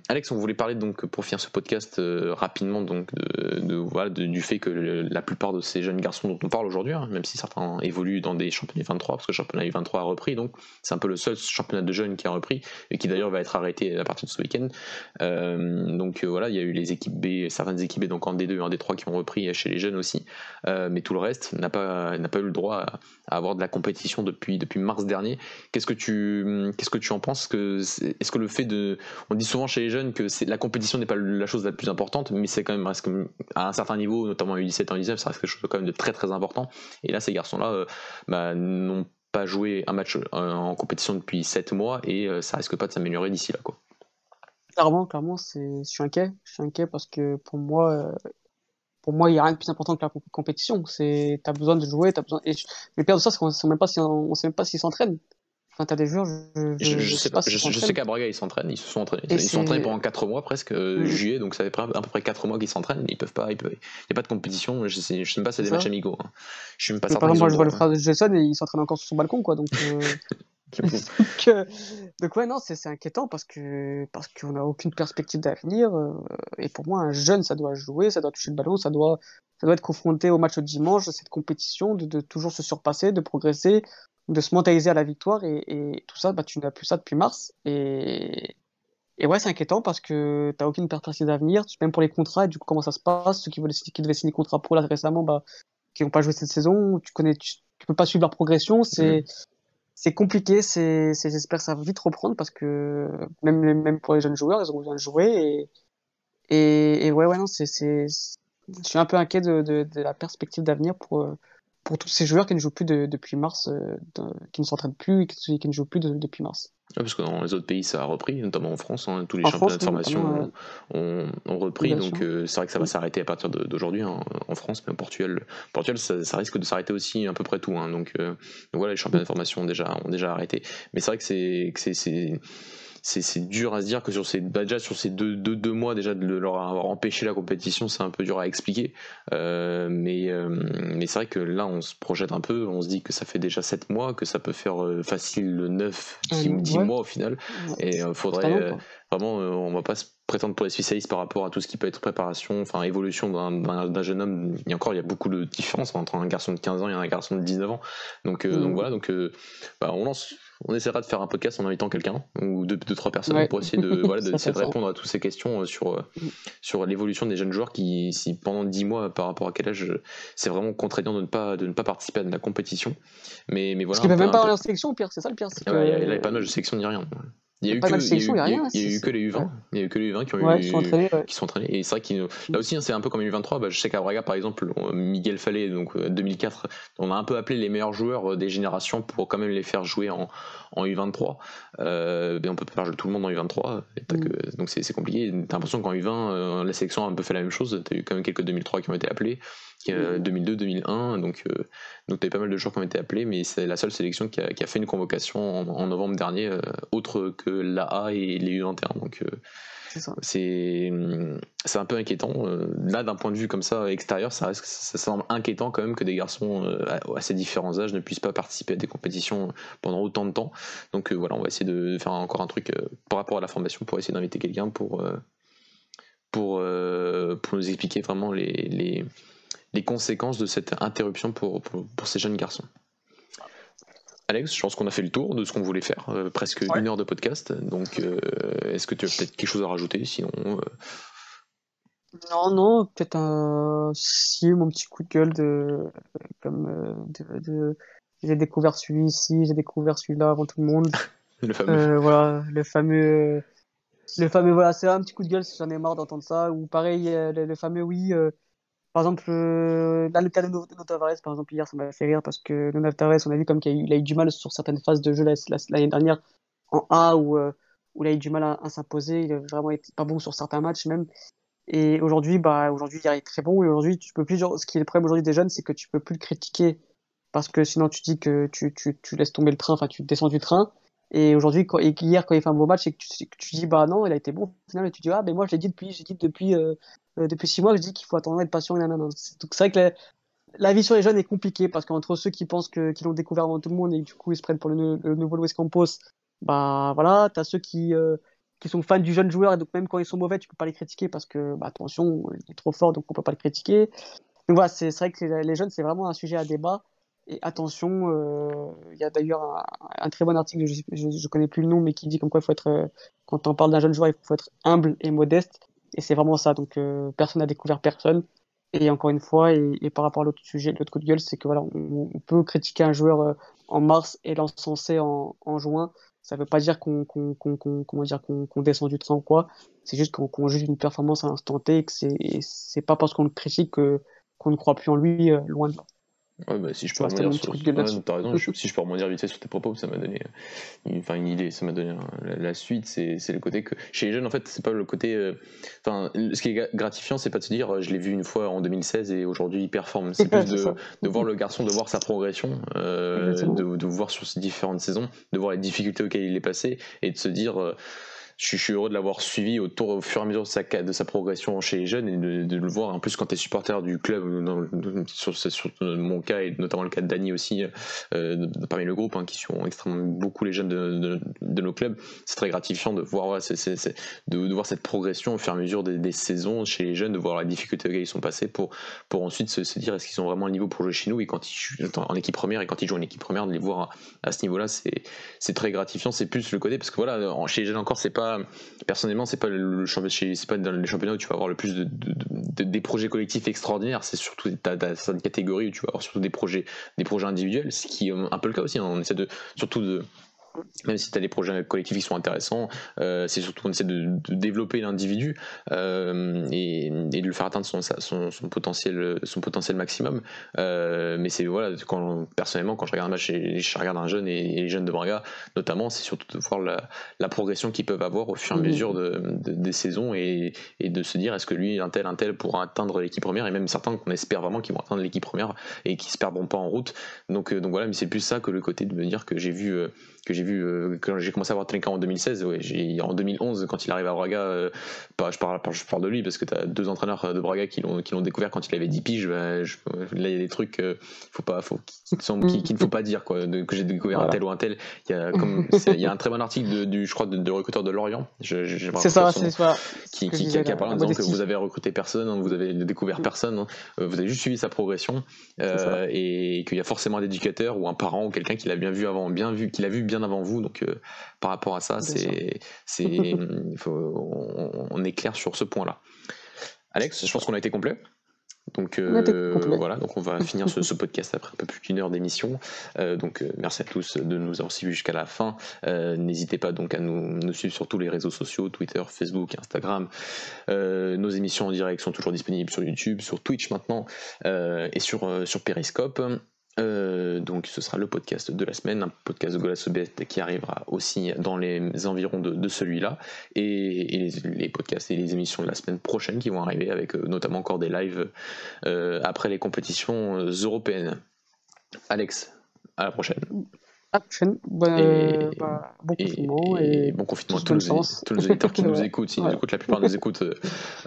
Alex, on voulait parler donc pour finir ce podcast rapidement donc du fait que la plupart de ces jeunes garçons dont on parle aujourd'hui, hein, même si certains évoluent dans des championnats U23, parce que le championnat U23 a repris, donc c'est un peu le seul championnat de jeunes qui a repris et qui d'ailleurs va être arrêté à partir de ce week-end. Voilà, il y a eu les équipes B, certaines équipes B donc en D2 et en D3 qui ont repris chez les jeunes aussi, mais tout le reste n'a pas eu le droit à avoir de la compétition depuis mars dernier. Qu'est-ce que tu en penses? Est-ce que le fait on dit souvent chez les jeunes que la compétition n'est pas la chose la plus importante, mais c'est quand même à un certain niveau, notamment en U17 en U19, ça reste quelque chose quand même de très très important. Et là, ces garçons-là n'ont pas joué un match en compétition depuis 7 mois et ça risque pas de s'améliorer d'ici là, quoi. Clairement, je suis inquiet. Je suis inquiet parce que pour moi, il n'y a rien de plus important que la compétition. T'as besoin de jouer, t'as besoin. Le pire de ça, c'est qu'on sait même pas s'ils s'entraînent. Enfin, t'as des joueurs, Je sais sais pas pas, s'ils je sais s'entraînent. qu'à Braga ils s'entraînent, ils se sont entraînés. Et Ils se sont entraînés c'est. pendant 4 mois presque, juillet, donc ça fait à peu près 4 mois qu'ils s'entraînent, mais ils peuvent pas, il n'y a pas de compétition, je sais même pas si c'est C'est des matchs ça. amicaux, hein. Je suis même pas Mais certain par exemple, qu'ils ont moi, le je vois le droit, hein. frère de Jason et il s'entraîne encore sur son balcon, quoi. Donc, donc, donc ouais, non, c'est inquiétant parce qu'on n'a aucune perspective d'avenir. Et pour moi, un jeune, ça doit jouer, ça doit toucher le ballon, ça doit être confronté au match au dimanche, à cette compétition, de toujours se surpasser, de progresser, de se mentaliser à la victoire. Et tout ça, bah, tu n'as plus ça depuis mars. Et ouais, c'est inquiétant parce que tu n'as aucune perspective d'avenir, même pour les contrats. Et du coup, comment ça se passe? Ceux qui devaient signer contrat pro là récemment, bah, qui n'ont pas joué cette saison, tu peux pas suivre leur progression. C'est compliqué, j'espère que ça va vite reprendre parce que même pour les jeunes joueurs, ils ont besoin de jouer. Et ouais, non, je suis un peu inquiet de la perspective d'avenir pour tous ces joueurs qui ne jouent plus depuis mars, qui ne s'entraînent plus et qui ne jouent plus depuis mars. Ouais, parce que dans les autres pays ça a repris, notamment en France, hein, tous les En championnats France, de oui, notamment, formation ont repris, bien donc sûr. c'est vrai que ça va s'arrêter à partir d'aujourd'hui, hein, en France, mais au Portugal ça risque de s'arrêter aussi à peu près tout, hein, donc voilà, les championnats de formation ont déjà arrêté. Mais c'est vrai que c'est dur à se dire que déjà sur ces deux mois déjà de leur avoir empêché la compétition, c'est un peu dur à expliquer, mais c'est vrai que là on se projette un peu, on se dit que ça fait déjà 7 mois, que ça peut faire facile 9 10 Ouais, mois au final, et faudrait quoi. vraiment, on va pas se prétendre pour les spécialistes par rapport à tout ce qui peut être préparation, enfin évolution d'un jeune homme. Il y a beaucoup de différences entre un garçon de 15 ans et un garçon de 19 ans, donc voilà, bah, on essaiera de faire un podcast en invitant quelqu'un ou deux, trois personnes Ouais. pour essayer Ça, de répondre à toutes ces questions sur l'évolution des jeunes joueurs qui, si pendant 10 mois par rapport à quel âge, c'est vraiment contraignant de ne pas participer à de la compétition. Mais Parce voilà, qu'ils peuvent même pas aller en sélection, au pire, c'est ça le pire, c'est il n'y que avait pas de match de sélection ni rien. Il il y a n'y a eu pas de match de sélection, il n'y a rien. il y a eu que les U20, Ouais. il y a eu que les U20 Ouais, ils sont entraînés, ouais. qui sont entraînés. Et c'est vrai que là aussi, hein, c'est un peu comme les U23. Bah, je sais qu'à Braga, par exemple, Miguel Fallet, donc 2004, on a un peu appelé les meilleurs joueurs des générations pour quand même les faire jouer en U23. Mais on peut pas faire jouer tout le monde en U23, donc c'est compliqué. T'as l'impression qu'en U20, la sélection a un peu fait la même chose. T'as eu quand même quelques 2003 qui ont été appelés, 2002, 2001, donc t'avais pas mal de joueurs qui ont été appelés, mais c'est la seule sélection qui a fait une convocation en novembre dernier, autre que l'A et les U21, donc C'est ça. c'est un peu inquiétant. Là, d'un point de vue comme ça extérieur, ça semble inquiétant quand même que des garçons à ces différents âges ne puissent pas participer à des compétitions pendant autant de temps. Donc voilà, on va essayer de faire encore un truc par rapport à la formation pour essayer d'inviter quelqu'un pour nous expliquer vraiment les conséquences de cette interruption pour ces jeunes garçons. Alex, je pense qu'on a fait le tour de ce qu'on voulait faire, presque 1 heure de podcast, donc est-ce que tu as peut-être quelque chose à rajouter, sinon Non, peut-être si mon petit coup de gueule j'ai découvert celui-ci, j'ai découvert celui-là avant tout le monde. Le fameux. Voilà, le fameux, voilà, c'est un petit coup de gueule si j'en ai marre d'entendre ça. Ou pareil, le fameux oui. Par exemple, là, le cas de Nuno Tavares, par exemple, hier, ça m'a fait rire parce que Nuno Tavares, on a vu comme il a eu du mal sur certaines phases de jeu l'année dernière en A où il a eu du mal à s'imposer. Il a vraiment été pas bon sur certains matchs même. Et aujourd'hui, il est très bon. Et aujourd'hui, tu peux plus, ce qui est le problème aujourd'hui des jeunes, c'est que tu peux plus le critiquer parce que sinon tu dis que tu laisses tomber le train, enfin, tu descends du train. Et aujourd'hui, hier, quand il fait un beau match et que tu dis, bah non, il a été bon, au final, et tu dis, ah, mais moi, j'ai dit depuis 6 mois, je dis qu'il faut attendre, être patient, nanana. Donc, c'est vrai que la vie sur les jeunes est compliquée parce qu'entre ceux qui pensent qu'ils l'ont découvert avant tout le monde et du coup, ils se prennent pour le nouveau Luis Campos, bah voilà, t'as ceux qui sont fans du jeune joueur et donc même quand ils sont mauvais, tu peux pas les critiquer parce que, bah, attention, il est trop fort, donc on peut pas le critiquer. Donc voilà, c'est vrai que les jeunes, c'est vraiment un sujet à débat. Et attention, il y a d'ailleurs un très bon article, je connais plus le nom, mais qui dit comme quoi il faut être, quand on parle d'un jeune joueur, il faut être humble et modeste. Et c'est vraiment ça. Donc personne n'a découvert personne. Et encore une fois, et par rapport à l'autre sujet, l'autre coup de gueule, c'est que voilà, on peut critiquer un joueur en mars et l'encenser en juin. Ça veut pas dire qu'on descend du train ou quoi. C'est juste qu'on juge une performance à l'instant T et que c'est pas parce qu'on le critique qu'on ne croit plus en lui, loin de là. Ouais, bah, si je peux Voilà, c'était rebondir mon sur. petit coup de gueule Ouais, là-dessus. t'as raison, si je peux rebondir vite fait sur tes propos, ça m'a donné une idée, ça m'a donné la suite, c'est le côté que chez les jeunes, en fait, c'est pas le côté. Enfin, ce qui est gratifiant, c'est pas de se dire je l'ai vu une fois en 2016 et aujourd'hui il performe. C'est plus C'est ça. de voir le garçon, de voir sa progression, Exactement. de voir sur ces différentes saisons, de voir les difficultés auxquelles il est passé et de se dire. Je suis heureux de l'avoir suivi au fur et à mesure de sa progression chez les jeunes et de le voir en plus quand tu es supporter du club, sur mon cas et notamment le cas de Dany aussi, parmi le groupe, qui suivent extrêmement beaucoup les jeunes de nos clubs. C'est très gratifiant de voir, de voir cette progression au fur et à mesure des saisons chez les jeunes, de voir la difficulté auxquelles ils sont passés pour ensuite se dire est-ce qu'ils ont vraiment le niveau pour jouer chez nous, et quand ils jouent en équipe première et quand ils jouent en équipe première, de les voir à ce niveau-là, c'est très gratifiant. C'est plus le côté parce que voilà, chez les jeunes encore, c'est pas personnellement, c'est pas c'est pas dans les championnats où tu vas avoir le plus des projets collectifs extraordinaires. C'est surtout t'as certaines catégories où tu vas avoir surtout des projets individuels, ce qui est un peu le cas aussi. On essaie même si tu as des projets collectifs qui sont intéressants, c'est surtout on essaie de développer l'individu et de le faire atteindre son potentiel maximum. Mais c'est voilà, personnellement, quand je regarde un match et je regarde un jeune et les jeunes de Braga notamment, c'est surtout de voir la progression qu'ils peuvent avoir au fur et à mesure des saisons et de se dire est-ce que lui un tel pourra atteindre l'équipe première, et même certains qu'on espère vraiment qu'ils vont atteindre l'équipe première et qui se perdront pas en route. Donc voilà, mais c'est plus ça que le côté de me dire que j'ai vu quand j'ai commencé à voir Trinka en 2016, en 2011 quand il arrive à Braga, je parle de lui parce que tu as 2 entraîneurs de Braga qui l'ont découvert quand il avait 10 piges. Là il y a des trucs qu'il ne faut pas dire que j'ai découvert un tel ou un tel. Il y a un très bon article je crois de recruteur de Lorient, C'est ça, c'est ça. qui a parlé en disant que vous avez recruté personne, vous avez découvert personne, vous avez juste suivi sa progression, et qu'il y a forcément un éducateur ou un parent ou quelqu'un qui l'a bien vu bien avant vous. Donc par rapport à ça, on est clair sur ce point-là. Alex, je pense qu'on a été complet. Donc voilà, donc on va finir ce podcast après un peu plus d'1 heure d'émission. Donc merci à tous de nous avoir suivis jusqu'à la fin. N'hésitez pas donc à nous suivre sur tous les réseaux sociaux, Twitter, Facebook, Instagram. Nos émissions en direct sont toujours disponibles sur YouTube, sur Twitch maintenant, et sur Periscope. Donc ce sera le podcast de la semaine, un podcast de Golasobet qui arrivera aussi dans les environs de celui-là, et les podcasts et les émissions de la semaine prochaine qui vont arriver avec notamment encore des lives après les compétitions européennes. Alex, à la prochaine. À la prochaine. Bon confinement et bon confinement à tous nos éditeurs qui nous écoutent. S'ils nous écoutent, la plupart nous écoutent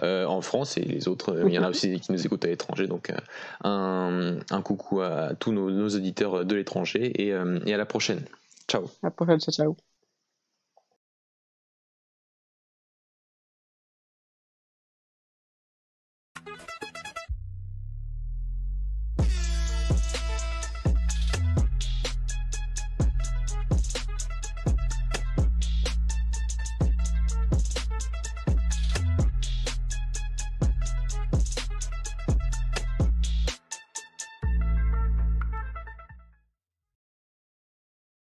en France, et les autres, il y en a aussi qui nous écoutent à l'étranger. Donc un coucou à tous nos auditeurs de l'étranger, et à la prochaine. Ciao. À la prochaine, ciao.